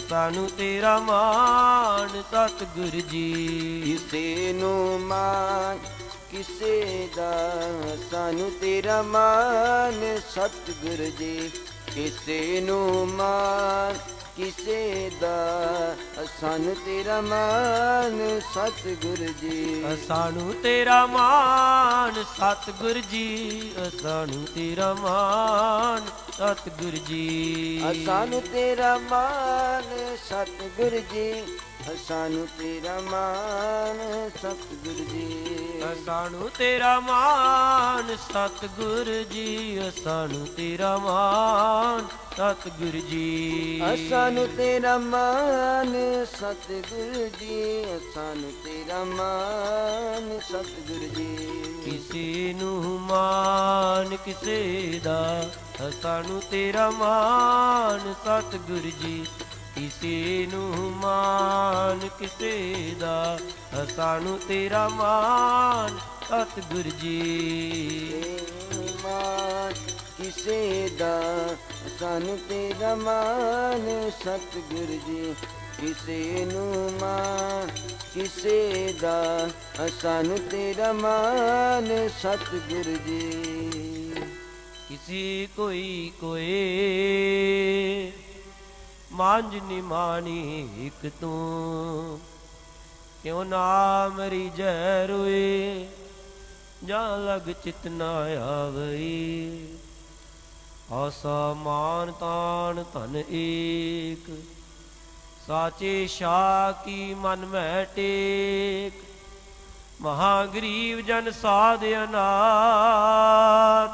B: ਸਾਨੂੰ ਤੇਰਾ ਮਾਨ ਸਤਿਗੁਰ ਜੀ।
C: ਕਿਸੇ ਨੂੰ ਮਾਨ ਕਿਸੇ ਦਾ, ਸਾਨੂੰ ਤੇਰਾ ਮਾਨ ਸਤਿਗੁਰ ਜੀ। ਕਿਸੇ ਨੂੰ ਮਾਨ ਕਿਸੇ ਦਾ, ਸਾਨੂੰ ਤੇਰਾ ਮਾਨ ਸਤਿਗੁਰ ਜੀ।
B: ਸਾਨੂੰ ਤੇਰਾ ਮਾਨ ਸਤਿਗੁਰ ਜੀ, ਸਾਨੂੰ ਤੇਰਾ ਮਾਨ ਸਤਿਗੁਰ ਜੀ।
C: ਸਾਨੂੰ ਤੇਰਾ ਮਾਨ ਸਤਿਗੁਰ ਜੀ, ਸਾਨੂੰ ਤੇਰਾ ਮਾਨ ਸਤਿਗੁਰ ਜੀ।
B: ਸਾਨੂੰ ਤੇਰਾ ਮਾਨ ਸਤਿਗੁਰ ਜੀ, ਸਾਨੂੰ ਤੇਰਾ ਮਾਨ ਸਤਿਗੁਰ ਜੀ।
C: ਸਾਨੂੰ ਤੇਰਾ ਮਾਨ ਸਤਿਗੁਰ ਜੀ, ਸਾਨੂੰ ਤੇਰਾ ਮਾਨ ਸਤਿਗੁਰ ਜੀ।
B: ਕਿਸੇ ਨੂੰ ਮਾਨ ਕਿਸੇ ਦਾ, ਸਾਨੂੰ ਤੇਰਾ ਮਾਨ ਸਤਿਗੁਰ ਜੀ। ਕਿਸੇ ਨੂੰ ਮਾਨ ਕਿਸੇ ਦਾ, ਸਾਨੂੰ ਤੇਰਾ ਮਾਨ ਸਤਿਗੁਰ ਜੀ।
C: ਮਾਨ ਕਿਸੇ ਦਾ, ਸਾਨੂੰ ਤੇਰਾ ਮਾਨ ਸਤਿਗੁਰ ਜੀ। ਕਿਸੇ ਨੂੰ ਮਾਨ ਕਿਸੇ ਦਾ, ਸਾਨੂੰ ਤੇਰਾ ਮਾਨ ਸਤਿਗੁਰ ਜੀ।
B: ਕਿਸੇ ਕੋਈ ਕੋਏ ਮਾਂਝ ਨਿਮਾਣੀ ਇਕ ਤੂੰ, ਕਿਉ ਨਾਮ ਰੀਜੈ ਰੋਏ, ਜਾਂ ਲਗ ਚਿਤ ਨਾ ਆਵਈ। ਆਸਾ ਮਾਨ ਤਾਨ ਧਨ ਏਕ, ਸਾਚੇ ਸ਼ਾਹ ਕੀ ਮਨ ਮੈਂ ਟੇਕ। ਮਹਾ ਗਰੀਬ ਜਨ ਸਾਧ ਅਨਾਥ,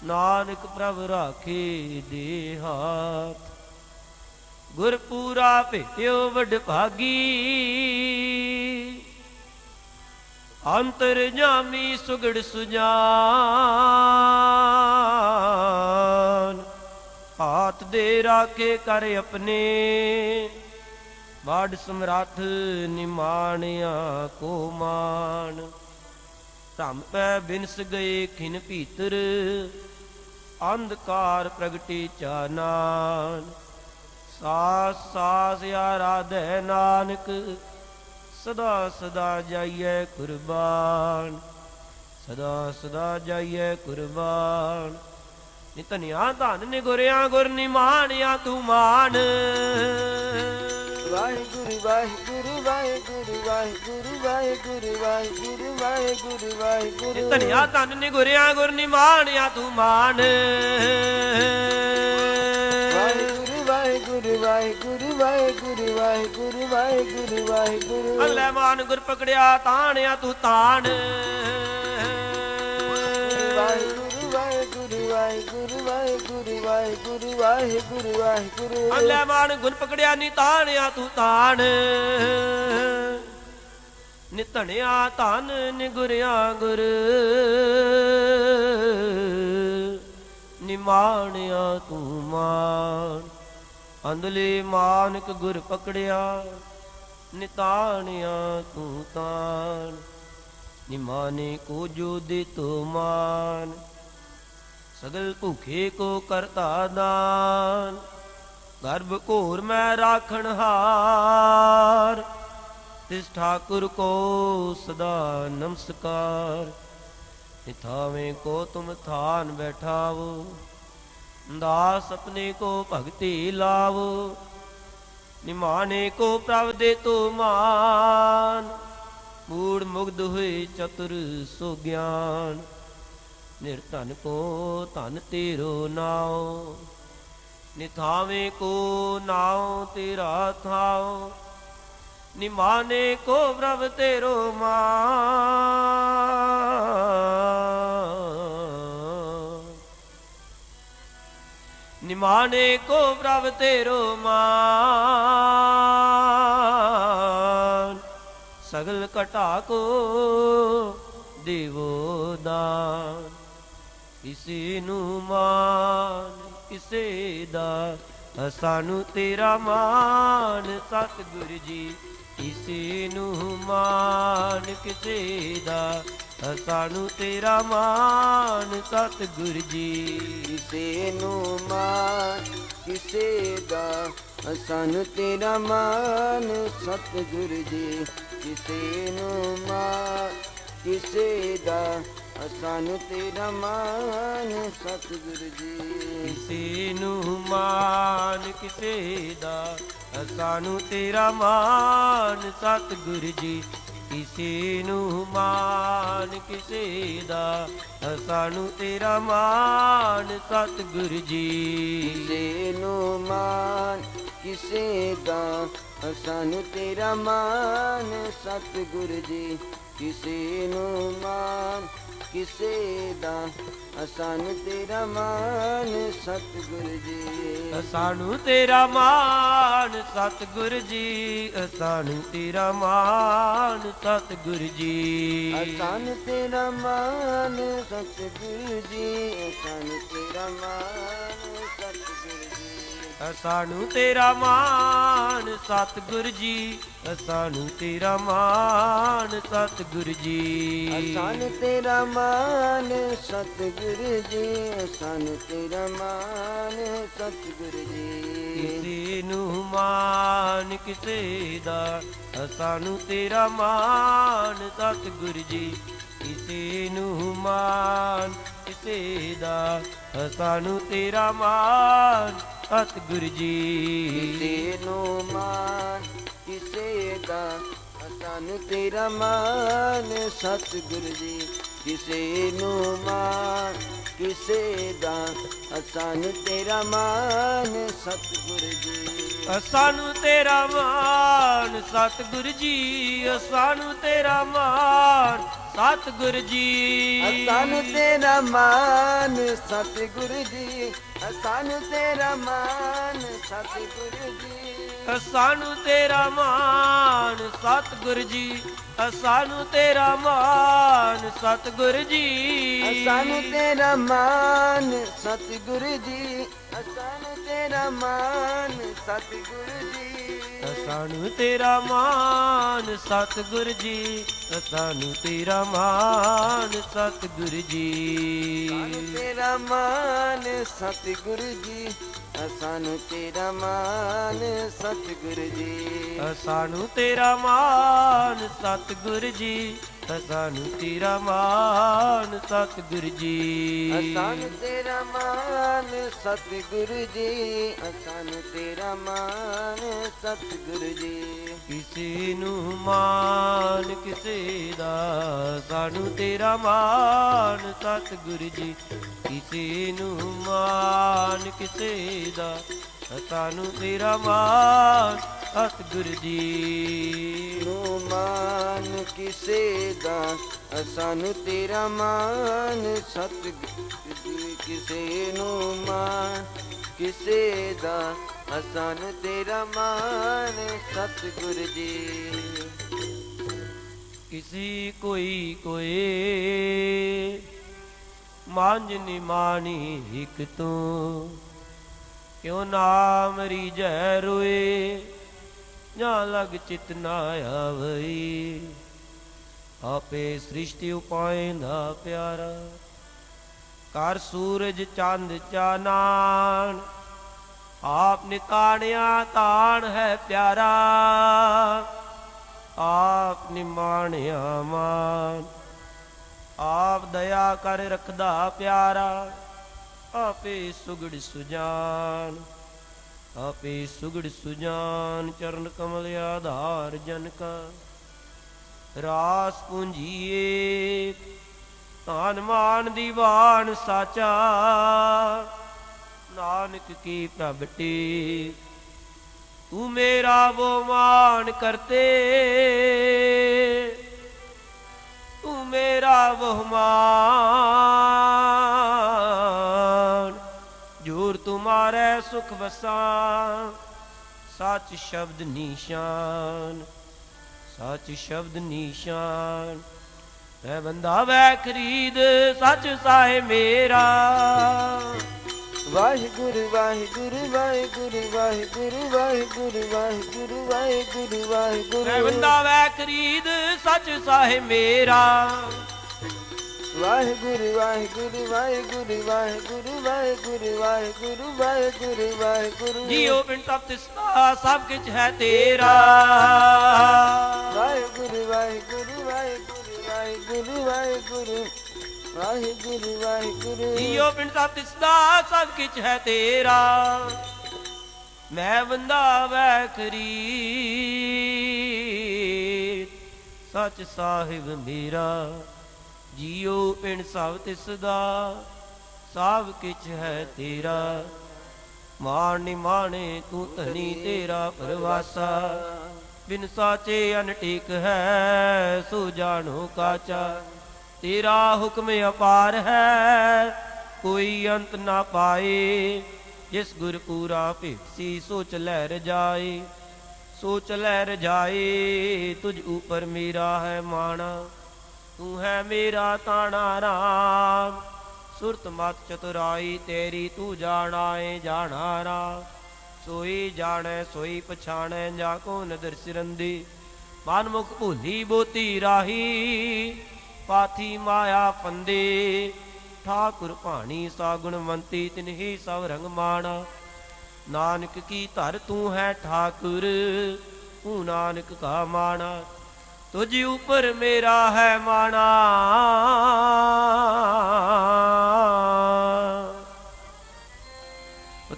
B: ਨਾਨਕ ਪ੍ਰਭ ਰਾਖੇ ਦੇ ਹਾਥ। ਗੁਰਪੂਰਾ ਭੇਟਿਓ ਵਡ ਭਾਗੀ, ਅੰਤਰ ਜਾਮੀ ਸੁਗੜ ਸੁਜਾਨ। ਹਾਥ ਦੇ ਰਾਖੇ ਕਰ ਆਪਣੇ, ਬਾੜ ਸਮਰੱਥ ਨਿਮਾਣਿਆ ਕੋ ਮਾਨ। ਧੰਮ ਪੈ ਬਿਨਸ ਗਏ ਖਿਨ ਭੀਤਰ, ਅੰਧਕਾਰ ਪ੍ਰਗਟੇ ਚਾਨਣ। ਸਾਸ ਸਾਸ ਆਰਾਧੈ ਨਾਨਕ, ਸਦਾ ਸਦਾ ਜਾਈਐ ਕੁਰਬਾਨ। ਸਦਾ ਸਦਾ ਜਾਈਐ ਕੁਰਬਾਨ। ਨਿਤਨਿਆ ਧਨ ਨਿਗੁਰਿਆ ਗੁਰ ਨਿਮਾਣਿਆ ਤੂੰ ਮਾਨ।
C: ਵਾਹਿਗੁਰੂ ਵਾਹਿਗੁਰੂ ਵਾਹਿਗੁਰੂ ਵਾਹਿਗੁਰੂ ਵਾਹਿਗੁਰੂ ਵਾਹਿਗੁਰੂ ਵਾਹਿਗੁਰੂ ਵਾਹਿਗੁਰੂ।
B: ਨਿਤਨਿਆ ਧਨ ਨਿਗੁਰਿਆ ਗੁਰ ਨਿਮਾਣਿਆ ਤੂੰ ਮਾਨ।
C: ਵਾਹਿਗੁਰੂ ਵਾਹਿਗੁਰੂ ਵਾਹਿਗੁਰੂ ਵਾਹਿਗੁਰੂ ਵਾਹਿਗੁਰੂ ਵਾਹਿਗੁਰੂ ਵਾਹਿਗੁਰੂ।
B: ਅਗਲੇ ਮਾਨ ਗੁਰ ਪਕੜਿਆ ਤਾਣਿਆ ਤੂੰ ਤਾਣ।
C: ਵਾਹਿਗੁਰੂ ਵਾਹਿਗੁਰੂ ਵਾਹਿਗੁਰੂ ਵਾਹਿਗੁਰੂ ਵਾਹਿਗੁਰੂ ਵਾਹਿਗੁਰੂ ਵਾਹਿਗੁਰੂ।
B: ਅਗਲੇ ਮਾਨ ਗੁਰ ਪਕੜਿਆ ਨੀ ਤਾਣਿਆ ਤੂੰ ਤਾਣ। ਨਿਤਣਿਆ ਧਨ ਨਿਗੁਰਿਆ ਗੁਰ, ਨਿਮਾਣਿਆ ਤੂੰ ਮਾਨ। ਅੰਧਲੇ ਮਾਨਕ ਗੁਰ ਪਕੜਿਆ, ਨਿਤਾਣਿਆ ਤੂੰ ਤਾਣ। ਨਿਮਾਨੇ ਕੋ ਜੋ ਦੇ ਤੋ ਮਾਨ, ਸਗਲ ਭੁਖੇ ਕੋ ਕਰਤਾ ਦਾਨ। ਗਰਭ ਘੋਰ ਮੈਂ ਰਾਖਣ ਹਾਰ, ਤਿਸ ਠਾकुर को सदा नमस्कार। निथावे को तुम थान बैठावो, दास अपने को भगति लावो। निमाने को प्रभ दे तो मान, मूड मुग्ध हुए चतुर सो ज्ञान। निर्धन को धन तेरो नाओ, निथावे को नाओ तेरा थाओ। निमाने को प्रभ तेरो मान, निमाने को प्रभ तेरो मान। सगल कटा को देवो दान, किसी नू मान किसे दा। सानू तेरा मान सतगुर जी, किसी नू मान किसे दा। सानू तेरा मान सतगुर जी,
C: किसे नू मान किसे दा। सानू तेरा मान सतगुर जी, किसे नू मान किसे दा। सानू तेरा मान सतगुर जी,
B: किसे नू मान किसे दा। सानू तेरा मान सतगुर जी, किसे नू मान किसे दा। सानू तेरा मान सतगुर जी,
C: किसे नू मान किसे दा। सानू तेरा मान सतगुर जी, किसे नू मान किसे दा। सानू तेरा मान सतगुर जी,
B: सानू तेरा मान सतगुर जी। सानू तेरा मान सतगुर जी,
C: सानू तेरा मान सतगुर जी। सानू तेरा मान सतगुर जी,
B: सानू तेरा मान सतगुर जी। सानू तेरा मान सतगुर जी,
C: सानू तेरा मान सतगुर जी। सानू तेरा मान सतगुर जी,
B: किसे नू मान किसे दा। सानू तेरा मान सतगुर जी, किसे नू मान किसे दा। सानू तेरा मान सतगुर जी,
C: किसे नू मान किसे दा। सानू तेरा मान सतगुर जी, किसे नू मान किसे दा। सानू तेरा मान सतगुर जी,
B: सानू तेरा मान सतगुर जी। सानू तेरा मान सतगुर जी,
C: सानू तेरा मान सतगुर जी। सानू तेरा मान सतगुर जी,
B: सानू तेरा मान सतगुर जी। सानू तेरा मान सतगुर जी,
C: सानू तेरा मान सतगुर जी। सानू तेरा मान सतगुर जी,
B: सानू तेरा मान सतगुर जी। सानू तेरा मान सतगुर जी,
C: सानू तेरा मान सतगुर जी। सानू तेरा मान सतगुर जी,
B: सानू तेरा मान सतगुर जी। सानू तेरा मान सतगुर जी,
C: सानू तेरा मान सतगुर जी। सानू तेरा मान सतगुर जी,
B: किसे नू मान किसे दा। सानू तेरा मान सतगुर जी, किसे नू मान किसे दा। सानू तेरा मान सतगुर जी,
C: नू मान किसे दा। सानू तेरा मान सतगुर जी, किसे नू मान किसे दा। सानू तेरा मान सतगुर जी,
B: किसी कोई कोई मांझ निमानी हिक तू। क्यों नाम रीजै रोए, ਜਾਂ ਲਗ ਚਿਤ ਨਾ ਆਵਈ। ਆਪੇ ਸ੍ਰਿਸ਼ਟੀ ਉਪਾਇਂਦਾ ਪਿਆਰਾ, ਕਰ ਸੂਰਜ ਚੰਦ ਚਾਨਣ। ਆਪ ਨਿਤਾਣਿਆ ਤਾਣ ਹੈ ਪਿਆਰਾ, ਆਪ ਨਿਮਾਣਿਆ ਮਾਨ। ਆਪ ਦਇਆ ਕਰ ਰਖਦਾ ਪਿਆਰਾ, ਆਪੇ ਸੁਗੜ ਸੁਜਾਨ। ਆਪੇ ਸੁਗੜ ਸੁਜਾਨ, ਚਰਨ ਕਮਲ ਆਧਾਰ ਜਨ ਕਾ। ਰਾਸ ਪੂੰਜੀਏ ਧਨ ਮਾਨ ਦੀਵਾਨ ਸਾਚਾ, ਨਾਨਕ ਕੀ ਪ੍ਰਭ ਟੇਕ। ਤੂੰ ਮੇਰਾ वो मान करते, तू मेरा वो मान। जोर तुम्हारे सुख बसा, सच शब्द निशान। सच शब्द निशान। मैं बंदा वै खरीद, सच साहे मेरा।
C: ਵਾਹਿਗੁਰੂ ਵਾਹਿਗੁਰੂ ਵਾਹਿਗੁਰੂ ਵਾਹਿਗੁਰੂ ਵਾਹਿਗੁਰੂ ਵਾਹਿਗੁਰੂ ਵਾਹਿਗੁਰੂ ਵਾਹਿਗੁਰੂ।
B: ਮੈਂ ਬੰਦਾ ਵੈ ਖਰੀਦ, ਸੱਚ ਸਾਹਿਬ ਮੇਰਾ।
C: ਵਾਹਿਗੁਰੂ ਵਾਹਿਗੁਰੂ ਵਾਹਿਗੁਰੂ ਵਾਹਿਗੁਰੂ ਵਾਹਿਗੁਰੂ ਵਾਹਿਗੁਰੂ ਵਾਹਿਗੁਰੂ ਵਾਹਿਗੁਰੂ।
B: ਜੀਉ ਬਿਨ ਤਪ ਤਿਸਦਾ ਸਭ ਕਿਛ ਹੈ ਤੇਰਾ।
C: ਵਾਹਿਗੁਰੂ ਵਾਹਿਗੁਰੂ ਵਾਹਿਗੁਰੂ ਵਾਹਿਗੁਰੂ ਵਾਹਿਗੁਰੂ ਵਾਹਿਗੁਰੂ ਵਾਹਿਗੁਰੂ।
B: ਜੀਉ ਬਿਨ ਤਪ ਤਿਸਦਾ ਸਭ ਕਿਛ ਹੈ ਤੇਰਾ। ਮੈਂ ਬੰਦਾ ਵੈ ਖਰੀਦ, ਸੱਚ ਸਾਹਿਬ ਮੇਰਾ। ਜੀਉ ਬਿਨ ਸਭ ਤਿਸਦਾ ਸਭ ਕਿਛ ਹੈ ਤੇਰਾ। ਮਾਣ ਨਿਮਾਣੇ ਤੂੰ ਧਨੀ ਤੇਰਾ ਪਰਵਾਸਾ। ਬਿਨ ਸਾਚੇ ਅਨਟਿਕ ਹੈ ਸੋ ਜਾਣੋ ਕਾਚਾ। तेरा हुक्म अपार है कोई अंत ना पाए। जिस गुरपुरा भेसी सो चलै रजाए। सो चलै रजाए तुझ ऊपर मेरा है माना। तू है मेरा ताना राम। सुरत मत चतुराई तेरी तू जानाए जाना राम। सोई जाने सोई पछाणे जाको नदर सिरंदी। मन मुख भूली बोती राही पाथी माया फंदे। ठाकुर भाणी सा गुणवंती तिन्ही सब रंग माना। नानक की धर तू है ठाकुर तू नानक का माना। तुझ ऊपर मेरा है माना।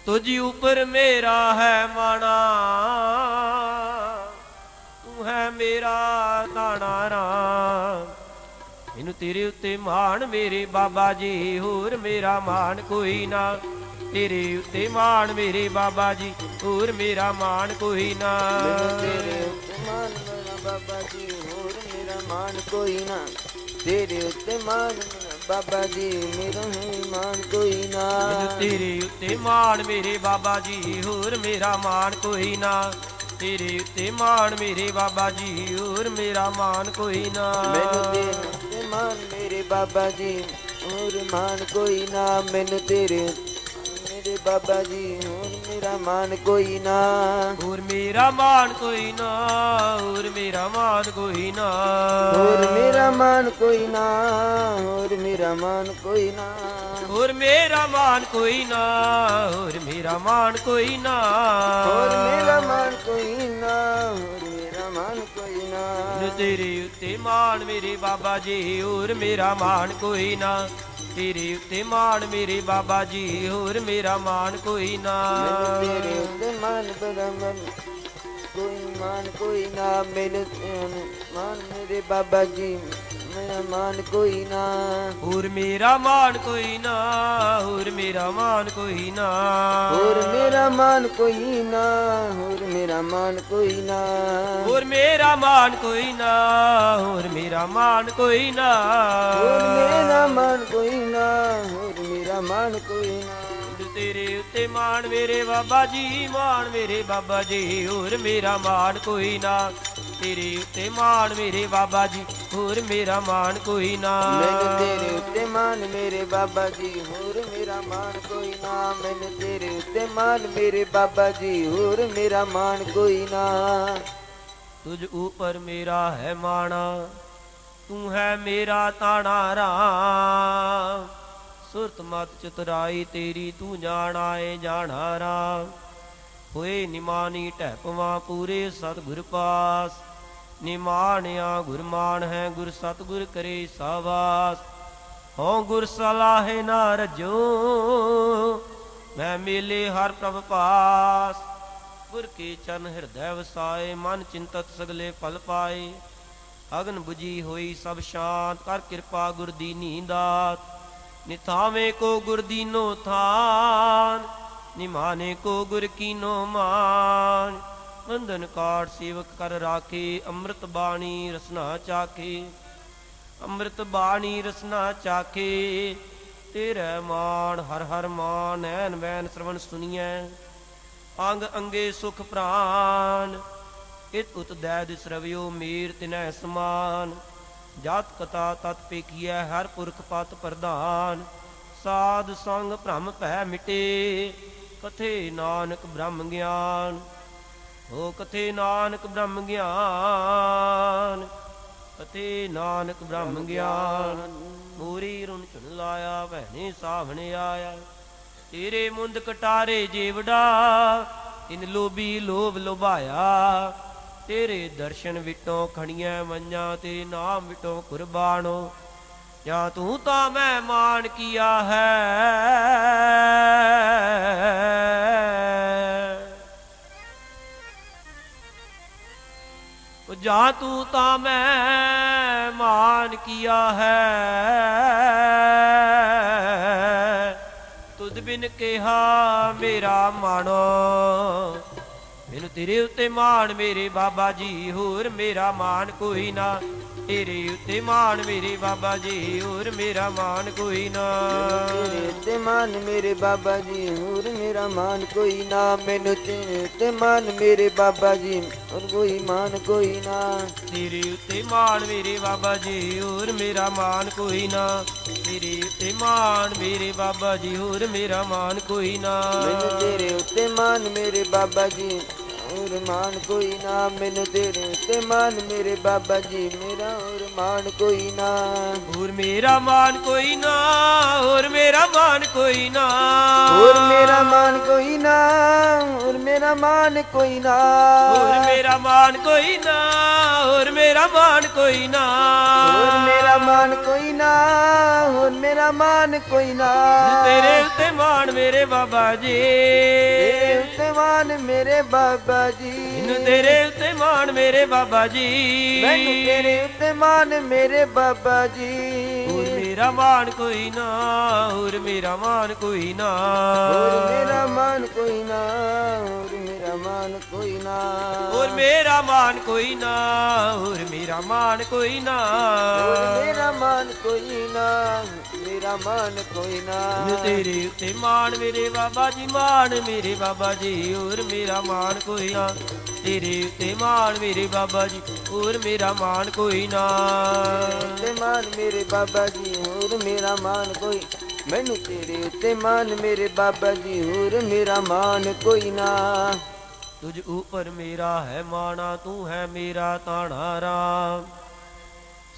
B: तुझ ऊपर मेरा है माना। तू है मेरा ताना राम। ਇਹਨੂੰ ਤੇਰੇ ਉੱਤੇ ਮਾਣ ਮੇਰੇ ਬਾਬਾ ਜੀ, ਹੋਰ ਮੇਰਾ ਮਾਣ ਕੋਈ ਨਾ। ਤੇਰੇ ਉੱਤੇ ਮਾਣ ਮੇਰੇ ਬਾਬਾ ਜੀ, ਹੋਰ ਮੇਰਾ ਮਾਣ ਕੋਈ ਨਾ।
C: ਤੇਰੇ ਉੱਤੇ ਮਾਣ ਮੇਰਾ ਬਾਬਾ ਜੀ, ਹੋਰ ਮੇਰਾ ਮਾਣ ਕੋਈ ਨਾ। ਤੇਰੇ ਉੱਤੇ ਮਾਣ ਮੇਰਾ ਬਾਬਾ ਜੀ, ਮੇਰਾ ਹੈ ਮਾਣ ਕੋਈ ਨਾ।
B: ਤੇਰੇ ਉੱਤੇ ਮਾਣ ਮੇਰੇ ਬਾਬਾ ਜੀ, ਹੋਰ ਮੇਰਾ ਮਾਣ ਕੋਈ ਨਾ। तेरे उत्ते मान मेरे बाबा जी, और मेरा मान कोई ना।
C: मैनू तेरे मान मेरे बाबा जी, और मान कोई ना। मैनू तेरे मेरे बाबा जी, और मेरा मान कोई ना।
B: और मेरा मान कोई ना। और मेरा मान कोई ना।
C: और मेरा मान कोई ना। और मेरा मान कोई ना।
B: और मेरा मान कोई ना। और मेरा मान कोई ना।
C: और मेरा मान कोई ना। और मेरा मान कोई ना।
B: तेरे उत्ते मान मेरे बाबा जी, और मेरा मान कोई ना। तेरे उत्ते मान मेरे बाबा जी, और मेरा मान कोई ना।
C: तेरे उत्ते मान बड़ा मन कोई मान कोई ना। मेरे मान मेरे बाबा जी, मेरा मान कोई ना।
B: और मेरा मान कोई ना। और मेरा मान कोई ना।
C: और मेरा मान कोई ना। और मेरा मान कोई ना।
B: और मेरा मान कोई ना। और मेरा मान कोई ना।
C: और मेरा मान कोई ना। और मेरा मान कोई ना।
B: तेरे उत्ते मान मेरे बाबा जी, मान मेरे बाबा जी, और मेरा मान कोई ना। तेरे उत्ते मान मेरे बाबा जी, और मेरा मान कोई ना।
C: मैंने तेरे उत्ते मान मेरे बाबा जी, और मेरा मान कोई ना। मैंने तेरे उत्ते मान मेरे बाबा जी, और मेरा मान कोई ना।
B: तुझ ऊपर मेरा है माना। तू है मेरा ताना राम। सुरत मत चतुराई तेरी तू जाना है जाना राम। ਹੋਏ ਨਿਮਾਨੀ ਢਹਿ ਪਵਾਂ ਪੂਰੇ ਸਤਿਗੁਰ ਪਾਸ। ਨਿਮਾਣਿਆ ਗੁਰ ਮਾਨ ਹੈ, ਗੁਰ ਸਤਿਗੁਰ ਕਰੇ ਸਾਵਾਸ। ਹਉ ਗੁਰ ਸਲਾਹੇ ਨਾ ਰਜੋ, ਮੈਂ ਮੇਲੇ ਹਰ ਪ੍ਰਭ ਪਾਸ। ਗੁਰ ਕੇ ਚਰਨ ਹਿਰਦੈ ਵਸਾਏ, ਮਨ ਚਿੰਤਤ ਸਗਲੇ ਫਲ ਪਾਏ। ਅਗਨ 부ਜੀ ਹੋਈ ਸਭ ਸ਼ਾਂਤ, ਕਰ ਕਿਰਪਾ ਗੁਰ ਦੀਨੀ ਦਾਤ। ਨਿਥਾਵੇਂ ਕੋ ਗੁਰ ਦੀਨੋ ਥਾਨ, ਨਿਮਾਨੇ ਕੋ ਗੁਰ ਕੀਨੋ ਮਾਨ। ਬੰਧਨ ਕਾਟ ਸੇਵਕ ਕਰ ਰਾਖੇ, ਅੰਮ੍ਰਿਤ ਬਾਣੀ ਰਸਨਾ ਚਾਖੇ। ਅੰਮ੍ਰਿਤ ਬਾਣੀ ਰਸਨਾ ਚਾਖੇ, ਤੇਰੇ ਮਾਨ ਹਰ ਹਰ ਮਾਨ। ਐਨ ਵੈਨ ਸਰਵਣ ਸੁਣੀਐ, ਅੰਗ ਅੰਗੇ ਸੁਖ ਪ੍ਰਾਨ। ਇਤ ਉਤ ਦੈ ਦਿਸ ਰਵਿਓ, ਮੀਰ ਤਿਨੈ ਸਮਾਨ। ਜਾਤ ਕਥਾ ਤਤ ਪੇਖੀਐ, ਹਰ ਪੁਰਖ ਪਤ ਪ੍ਰਧਾਨ। ਸਾਧ ਸੰਗ ਭ੍ਰਮ ਭੈ ਮਿਟੇ, ਕਥੇ ਨਾਨਕ ਬ੍ਰਹਮ ਗਿਆਨ। ਹੋ ਕਥੇ ਨਾਨਕ ਬ੍ਰਹਮ ਗਿਆਨ, ਕਥੇ ਨਾਨਕ ਬ੍ਰਹਮ ਗਿਆਨ। ਮੋਰੀ ਰੁਨ ਝੁਨ ਲਾਇਆ, ਭੈਣੇ ਸਾਵਣ ਆਇਆ। ਤੇਰੇ ਮੁੰਦ ਕਟਾਰੇ ਜੀਵੜਾ, ਇਨ ਲੋਭੀ ਲੋਭ ਲੋਭਾਇਆ। ਤੇਰੇ ਦਰਸ਼ਨ ਵਿਟੋਂ ਖਣੀਆਂ ਮੰਝਾਂ, ਤੇ ਨਾਮ ਵਿਟੋਂ ਕੁਰਬਾਨੋ। ਜਾਂ ਤੂੰ ਤਾਂ ਮੈਂ ਮਾਨ ਕੀਆ ਹੈ, ਜਾਂ ਤੂੰ ਤਾਂ ਮੈਂ ਮਾਨ ਕੀਆ ਹੈ। ਤੁਧ ਬਿਨ ਕਿਹਾ ਮੇਰਾ ਮਾਣੋ, ਮੈਨੂੰ ਤੇਰੇ ਉੱਤੇ ਮਾਣ ਮੇਰੇ ਬਾਬਾ ਜੀ, ਹੋਰ ਮੇਰਾ ਮਾਣ ਕੋਈ ਨਾ। ਤੇਰੇ ਉੱਤੇ ਮਾਣ ਮੇਰੇ ਬਾਬਾ ਜੀ, ਹੋਰ ਮੇਰਾ ਮਾਣ ਕੋਈ ਨਾ।
C: ਤੇਰੇ ਉੱਤੇ ਮਾਨ ਮੇਰੇ ਬਾਬਾ ਜੀ, ਹੋਰ ਮੇਰਾ ਮਾਨ ਕੋਈ ਨਾ। ਮੈਨੂੰ ਤੇਰੇ ਉੱਤੇ ਮਾਨ ਮੇਰੇ ਬਾਬਾ ਜੀ, ਹੋਰ ਕੋਈ ਮਾਨ ਕੋਈ ਨਾ।
B: ਤੇਰੇ ਉੱਤੇ ਮਾਣ ਮੇਰੇ ਬਾਬਾ ਜੀ, ਹੋਰ ਮੇਰਾ ਮਾਣ ਕੋਈ ਨਾ। ਤੇਰੇ ਉੱਤੇ ਮਾਣ ਮੇਰੇ ਬਾਬਾ ਜੀ, ਹੋਰ ਮੇਰਾ ਮਾਣ ਕੋਈ ਨਾ।
C: ਮੈਨੂੰ ਤੇਰੇ ਉੱਤੇ ਮਾਨ ਮੇਰੇ ਬਾਬਾ ਜੀ, ਹੋਰ ਮਾਨ ਕੋਈ ਨਾ। ਮੈਨੂੰ ਤੇਰੇ ਉੱਤੇ ਮਾਨ ਮੇਰੇ ਬਾਬਾ ਜੀ, ਮੇਰਾ ਹੋਰ ਮਾਨ ਕੋਈ ਨਾ।
B: ਹੋਰ ਮੇਰਾ ਮਾਨ ਕੋਈ ਨਾ, ਹੋਰ ਮੇਰਾ ਮਾਨ ਕੋਈ ਨਾ।
C: ਹੋਰ ਮੇਰਾ ਮਾਨ ਕੋਈ ਨਾ, ਹੋਰ ਮੇਰਾ ਮਾਨ ਕੋਈ ਨਾ।
B: ਹੋਰ ਮੇਰਾ ਮਾਨ ਕੋਈ ਨਾ, ਹੋਰ ਮੇਰਾ ਮਾਨ ਕੋਈ ਨਾ।
C: ਹੋਰ ਮੇਰਾ ਮਾਨ ਕੋਈ ਨਾ, ਹੋਰ ਮੇਰਾ ਮਾਨ ਕੋਈ ਨਾ।
B: ਤੇਰੇ ਉੱਤੇ ਮਾਣ ਮੇਰੇ ਬਾਬਾ ਜੀ,
C: ਤੇਰੇ ਉੱਤੇ ਮਾਨ ਮੇਰੇ ਬਾਬਾ ਜੀ।
B: ਮੈਨੂੰ ਤੇਰੇ ਉੱਤੇ ਮਾਣ ਮੇਰੇ ਬਾਬਾ ਜੀ,
C: ਮੈਨੂੰ ਤੇਰੇ ਉੱਤੇ ਮਾਨ ਮੇਰੇ ਬਾਬਾ ਜੀ।
B: ਹੋਰ ਮੇਰਾ ਮਾਣ ਕੋਈ ਨਾ, ਹੋਰ ਮੇਰਾ ਮਾਣ ਕੋਈ ਨਾ।
C: ਹੋਰ ਮੇਰਾ ਮਾਨ ਕੋਈ ਨਾ, ਹੋਰ ਮੇਰਾ ਮਾਨ ਕੋਈ ਨਾ।
B: ਹੋਰ ਮੇਰਾ ਮਾਣ ਕੋਈ ਨਾ, ਹੋਰ ਮੇਰਾ ਮਾਣ ਕੋਈ ਨਾ।
C: ਹੋਰ ਮੇਰਾ ਮਾਨ ਕੋਈ ਨਾ, ਮੇਰਾ ਮਾਨ ਕੋਈ ਨਾ।
B: ਮੈਨੂੰ ਤੇਰੇ ਉੱਤੇ ਮਾਣ ਮੇਰੇ ਬਾਬਾ ਜੀ, ਮਾਣ ਮੇਰੇ ਬਾਬਾ ਜੀ, ਹੋਰ ਮੇਰਾ ਮਾਣ ਕੋਈ ਨਾ। ਤੇਰੇ ਉੱਤੇ ਮਾਣ ਮੇਰੇ ਬਾਬਾ ਜੀ, ਹੋਰ ਮੇਰਾ ਮਾਣ ਕੋਈ ਨਾ।
C: ਤੇ ਮਾਨ ਮੇਰੇ ਬਾਬਾ ਜੀ, ਹੋਰ ਮੇਰਾ ਮਾਨ ਕੋਈ। ਮੈਨੂੰ ਤੇਰੇ ਉੱਤੇ ਮਾਨ ਮੇਰੇ ਬਾਬਾ ਜੀ, ਹੋਰ ਮੇਰਾ ਮਾਨ ਕੋਈ ਨਾ।
B: ਤੁਝ ਉਪਰ ਮੇਰਾ ਹੈ ਮਾਣਾ, ਤੂੰ ਹੈ ਮੇਰਾ ਤਾਣਾ ਰਾਮ।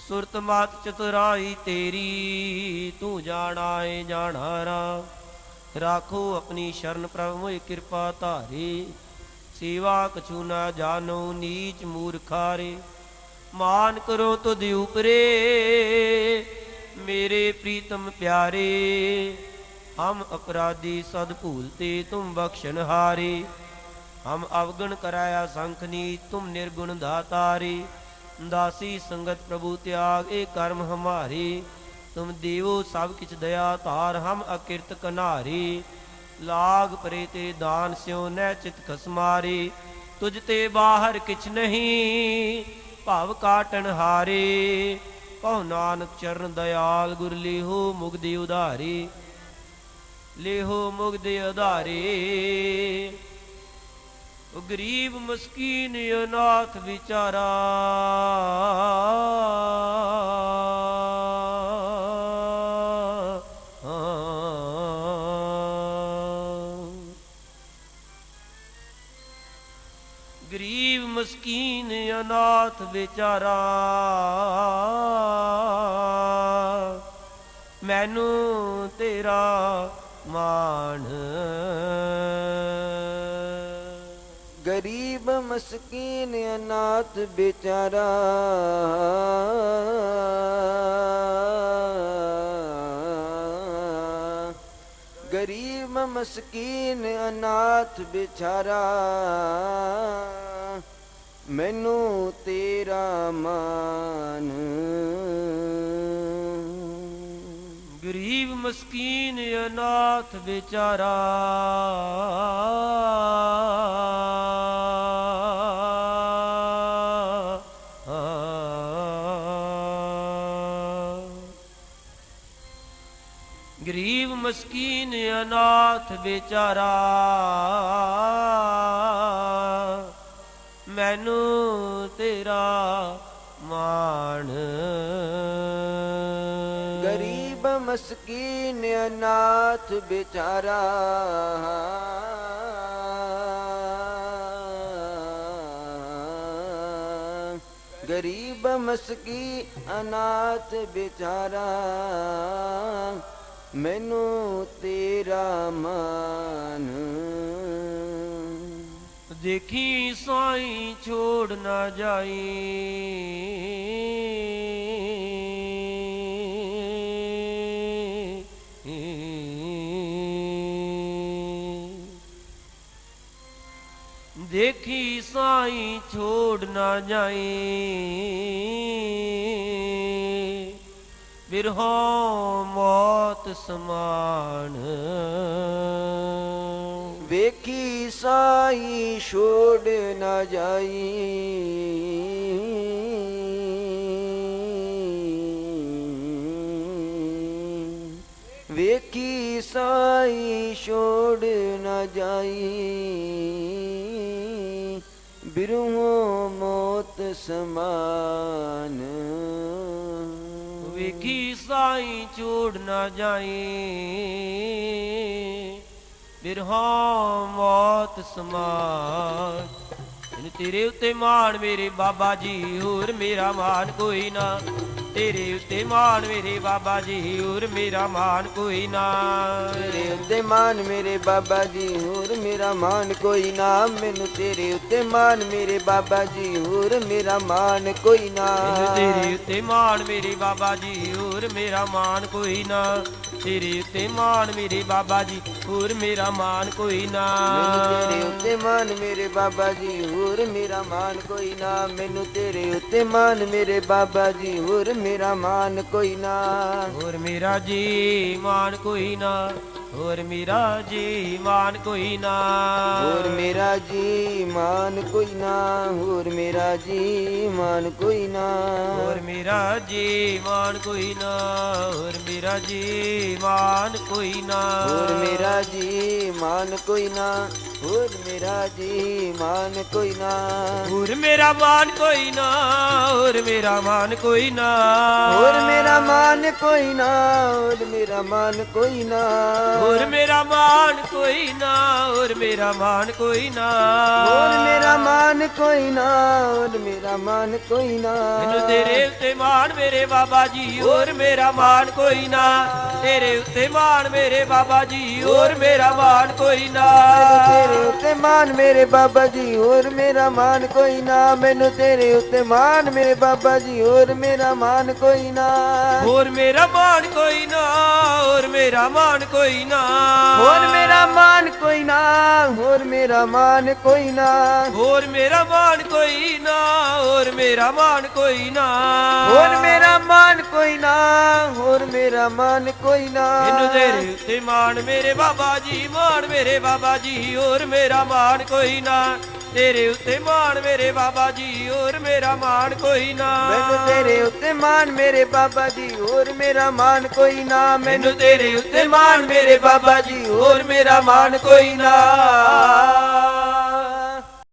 B: ਸੁਰਤ ਮਾਤ ਚਤੁਰਾਈ ਤੇਰੀ, ਤੂੰ ਜਾਣਾ ਏ ਜਾਣਾ ਰਾਮ। ਰਾਖੋ ਆਪਣੀ ਸ਼ਰਨ ਪ੍ਰਭ ਮੋਹਿ ਕਿਰਪਾ ਧਾਰੇ। ਸੇਵਾ ਕਛੂ ਨਾ ਜਾਨੋ, ਨੀਚ ਮੂਰਖਾਰੇ। ਮਾਨ ਕਰੋ ਤੁਧ ਉਪਰੇ, ਮੇਰੇ ਪ੍ਰੀਤਮ ਪਿਆਰੇ। ਹਮ ਅਪਰਾਧੀ ਸਦ ਭੂਲਤੇ, ਤੁਮ ਬਖਸ਼ਨ ਹਾਰੇ। ਹਮ ਅਵਗਣ ਕਰਾਇਆ ਸੰਖ ਨੀਚ, ਤੁਮ ਨਿਰਗੁਣ ਦਾਤਾਰੇ। दासी संगत प्रभु त्याग, ए कर्म हमारे। तुम देवो सब किछ दया तार, हम अकिरत कन्हारे। लाग परे ते दान स्यो न चित खसमारे। तुझ ते बाहर किछ नहीं, भाव काटन हारे। कहो नानक चरण दयाल, गुर लेहो मुगदे उधारे। लेहो मुगदे उधारे। गरीब मस्कीन अनाथ बिचारा, गरीब मस्कीन अनाथ बेचारा। मैनू तेरा मान
C: ਗਰੀਬ ਮਸਕੀਨ ਅਨਾਥ ਬੇਚਾਰਾ ਗਰੀਬ ਮਸਕੀਨ ਅਨਾਥ ਬੇਚਾਰਾ ਮੈਨੂੰ ਤੇਰਾ ਮਾਨ
B: ਗਰੀਬ ਮਸਕੀਨ ਅਨਾਥ ਬੇਚਾਰਾ ਗਰੀਬ ਮਸਕੀਨ ਅਨਾਥ ਬੇਚਾਰਾ ਮੈਨੂੰ ਤੇਰਾ ਮਾਣ
C: ਗਰੀਬ ਮਸਕੀਨ ਅਨਾਥ ਬੇਚਾਰਾ ਗਰੀਬ ਮਸਕੀਨ ਅਨਾਥ ਬੇਚਾਰਾ ਮੈਨੂੰ ਤੇਰਾ ਮਾਨ
B: ਦੇਖੀ ਸਾਈਂ ਛੋੜ ਨਾ ਜਾਈ ਦੇਖੀ ਸਾਈਂ ਛੋੜ ਨਾ ਜਾਈ ਬਿਰਹੋਂ ਮੌਤ ਸਮਾਨ
C: ਵੇਖੀ ਸਾਈ ਛੋੜ ਨਾ ਜਾਈ ਵੇਖੀ ਸਾਈ ਛੋੜ ਨਾ ਜਾਈ ਬਿਰਹੋਂ ਮੌਤ ਸਮਾਨ
B: ਵੇਖੀ ਸਾਈਂ ਛੋੜ ਨਾ ਜਾਈ ਬਿਰਹੋਂ ਮੌਤ ਸਮਾਨ ਤੇਰੇ ਉੱਤੇ ਮਾਣ ਮੇਰੇ ਬਾਬਾ ਜੀ ਹੋਰ ਮੇਰਾ ਮਾਣ ਕੋਈ ਨਾ ਤੇਰੇ ਉੱਤੇ ਮਾਣ ਮੇਰੇ ਬਾਬਾ ਜੀ ਹੋਰ ਮੇਰਾ ਮਾਣ ਕੋਈ ਨਾ
C: ਤੇਰੇ ਉੱਤੇ ਮਾਣ ਮੇਰੇ ਬਾਬਾ ਜੀ ਹੋਰ ਮੇਰਾ ਮਾਣ ਕੋਈ ਨਾ ਮੈਨੂੰ ਤੇਰੇ ਉੱਤੇ ਮਾਣ ਮੇਰੇ ਬਾਬਾ ਜੀ ਹੋਰ ਮੇਰਾ ਮਾਣ ਕੋਈ ਨਾ
B: ਤੇਰੇ ਉੱਤੇ ਮਾਣ ਮੇਰੇ ਬਾਬਾ ਜੀ ਹੋਰ ਮੇਰਾ ਮਾਣ ਕੋਈ ਨਾ ਤੇਰੇ ਉੱਤੇ ਮਾਣ ਮੇਰੇ ਬਾਬਾ ਜੀ ਹੋਰ ਮੇਰਾ ਮਾਣ ਕੋਈ ਨਾ
C: ਤੇਰੇ ਉੱਤੇ ਮਾਣ ਮੇਰੇ ਬਾਬਾ ਜੀ ਹੋਰ ਮੇਰਾ ਮਾਣ ਕੋਈ ਨਾ ਮੈਨੂੰ ਤੇਰੇ ਉੱਤੇ ਮਾਣ ਮੇਰੇ ਬਾਬਾ ਜੀ ਹੋਰ ਮੇਰਾ ਮਾਣ ਕੋਈ ਨਾ
B: ਹੋਰ ਮੇਰਾ ਜੀ ਮਾਣ ਕੋਈ ਨਾ ਹੋਰ ਮੇਰਾ ਜੀ ਮਾਣ ਕੋਈ ਨਾ
C: ਹੋਰ ਮੇਰਾ ਜੀ ਮਾਣ ਕੋਈ ਨਾ ਹੋਰ ਮੇਰਾ ਜੀ ਮਾਣ ਕੋਈ ਨਾ
B: ਹੋਰ ਮੇਰਾ ਜੀ ਮਾਣ ਕੋਈ ਨਾ ਹੋਰ ਮੇਰਾ ਜੀ ਮਾਣ ਕੋਈ ਨਾ
C: ਹੋਰ ਮੇਰਾ ਜੀ ਮਾਣ ਕੋਈ ਨਾ ਹੋਰ ਮੇਰਾ ਜੀ ਮਾਣ ਕੋਈ ਨਾ
B: ਹੋਰ ਮੇਰਾ ਮਾਣ ਕੋਈ ਨਾ ਹੋਰ ਮੇਰਾ ਮਾਣ ਕੋਈ ਨਾ
C: ਹੋਰ ਮੇਰਾ ਮਾਣ ਕੋਈ ਨਾ ਹੋਰ ਮੇਰਾ ਮਾਣ ਕੋਈ ਨਾ
B: ਹੋਰ ਮੇਰਾ ਮਾਣ ਕੋਈ ਨਾ ਹੋਰ ਮੇਰਾ ਮਾਣ ਕੋਈ ਨਾ
C: ਹੋਰ ਮੇਰਾ ਮਾਣ ਕੋਈ ਨਾ ਹੋਰ ਮੇਰਾ ਮਾਣ ਕੋਈ ਨਾ
B: ਮੈਨੂੰ ਤੇਰੇ ਉੱਤੇ ਮਾਣ ਮੇਰੇ ਬਾਬਾ ਜੀ ਹੋਰ ਮੇਰਾ ਮਾਣ ਕੋਈ ਨਾ ਤੇਰੇ ਉੱਤੇ ਮਾਣ ਮੇਰੇ ਬਾਬਾ ਜੀ ਹੋਰ ਮੇਰਾ ਮਾਣ ਕੋਈ ਨਾ
C: ਤੇਰੇ ਉੱਤੇ ਮਾਣ ਮੇਰੇ ਬਾਬਾ ਜੀ ਹੋਰ ਮੇਰਾ ਮਾਣ ਕੋਈ ਨਾ ਮੈਨੂੰ ਤੇਰੇ ਉੱਤੇ ਮਾਣ ਮੇਰੇ ਬਾਬਾ ਜੀ ਹੋਰ ਮੇਰਾ ਮਾਣ ਕੋਈ ਨਾ
B: ਹੋਰ ਮੇਰਾ ਮਾਣ ਕੋਈ ਨਾ ਹੋਰ ਮੇਰਾ ਮਾਣ ਕੋਈ ਨਾ
C: ਹੋਰ ਮੇਰਾ ਮਾਣ ਕੋਈ ਨਾ ਹੋਰ ਮੇਰਾ ਮਾਣ ਕੋਈ ਨਾ
B: ਹੋਰ ਮੇਰਾ ਮਾਣ ਕੋਈ ਨਾ ਹੋਰ ਮੇਰਾ ਮਾਣ ਕੋਈ ਨਾ
C: ਹੋਰ ਮੇਰਾ ਮਾਣ ਕੋਈ ਨਾ ਹੋਰ ਮੇਰਾ ਮਾਣ ਕੋਈ ਨਾ
B: ਮੈਨੂੰ ਤੇਰੇ ਉੱਤੇ ਮਾਣ ਮੇਰੇ ਬਾਬਾ ਜੀ ਮਾਣ ਮੇਰੇ ਬਾਬਾ ਜੀ ਹੋਰ ਮੇਰਾ ਮਾਣ ਕੋਈ ਨਾ ਤੇਰੇ ਉੱਤੇ ਮਾਣ ਮੇਰੇ ਬਾਬਾ ਜੀ ਹੋਰ ਮੇਰਾ ਮਾਣ ਕੋਈ ਨਾ
C: ਮੈਨੂੰ ਤੇਰੇ ਉੱਤੇ ਮਾਣ ਮੇਰੇ ਬਾਬਾ ਜੀ ਹੋਰ ਮੇਰਾ ਮਾਣ ਕੋਈ ਨਾ
B: ਮੈਨੂੰ ਤੇਰੇ ਉੱਤੇ ਮਾਣ ਮੇਰੇ ਬਾਬਾ ਜੀ ਹੋਰ ਮੇਰਾ ਮਾਣ ਕੋਈ ਨਾ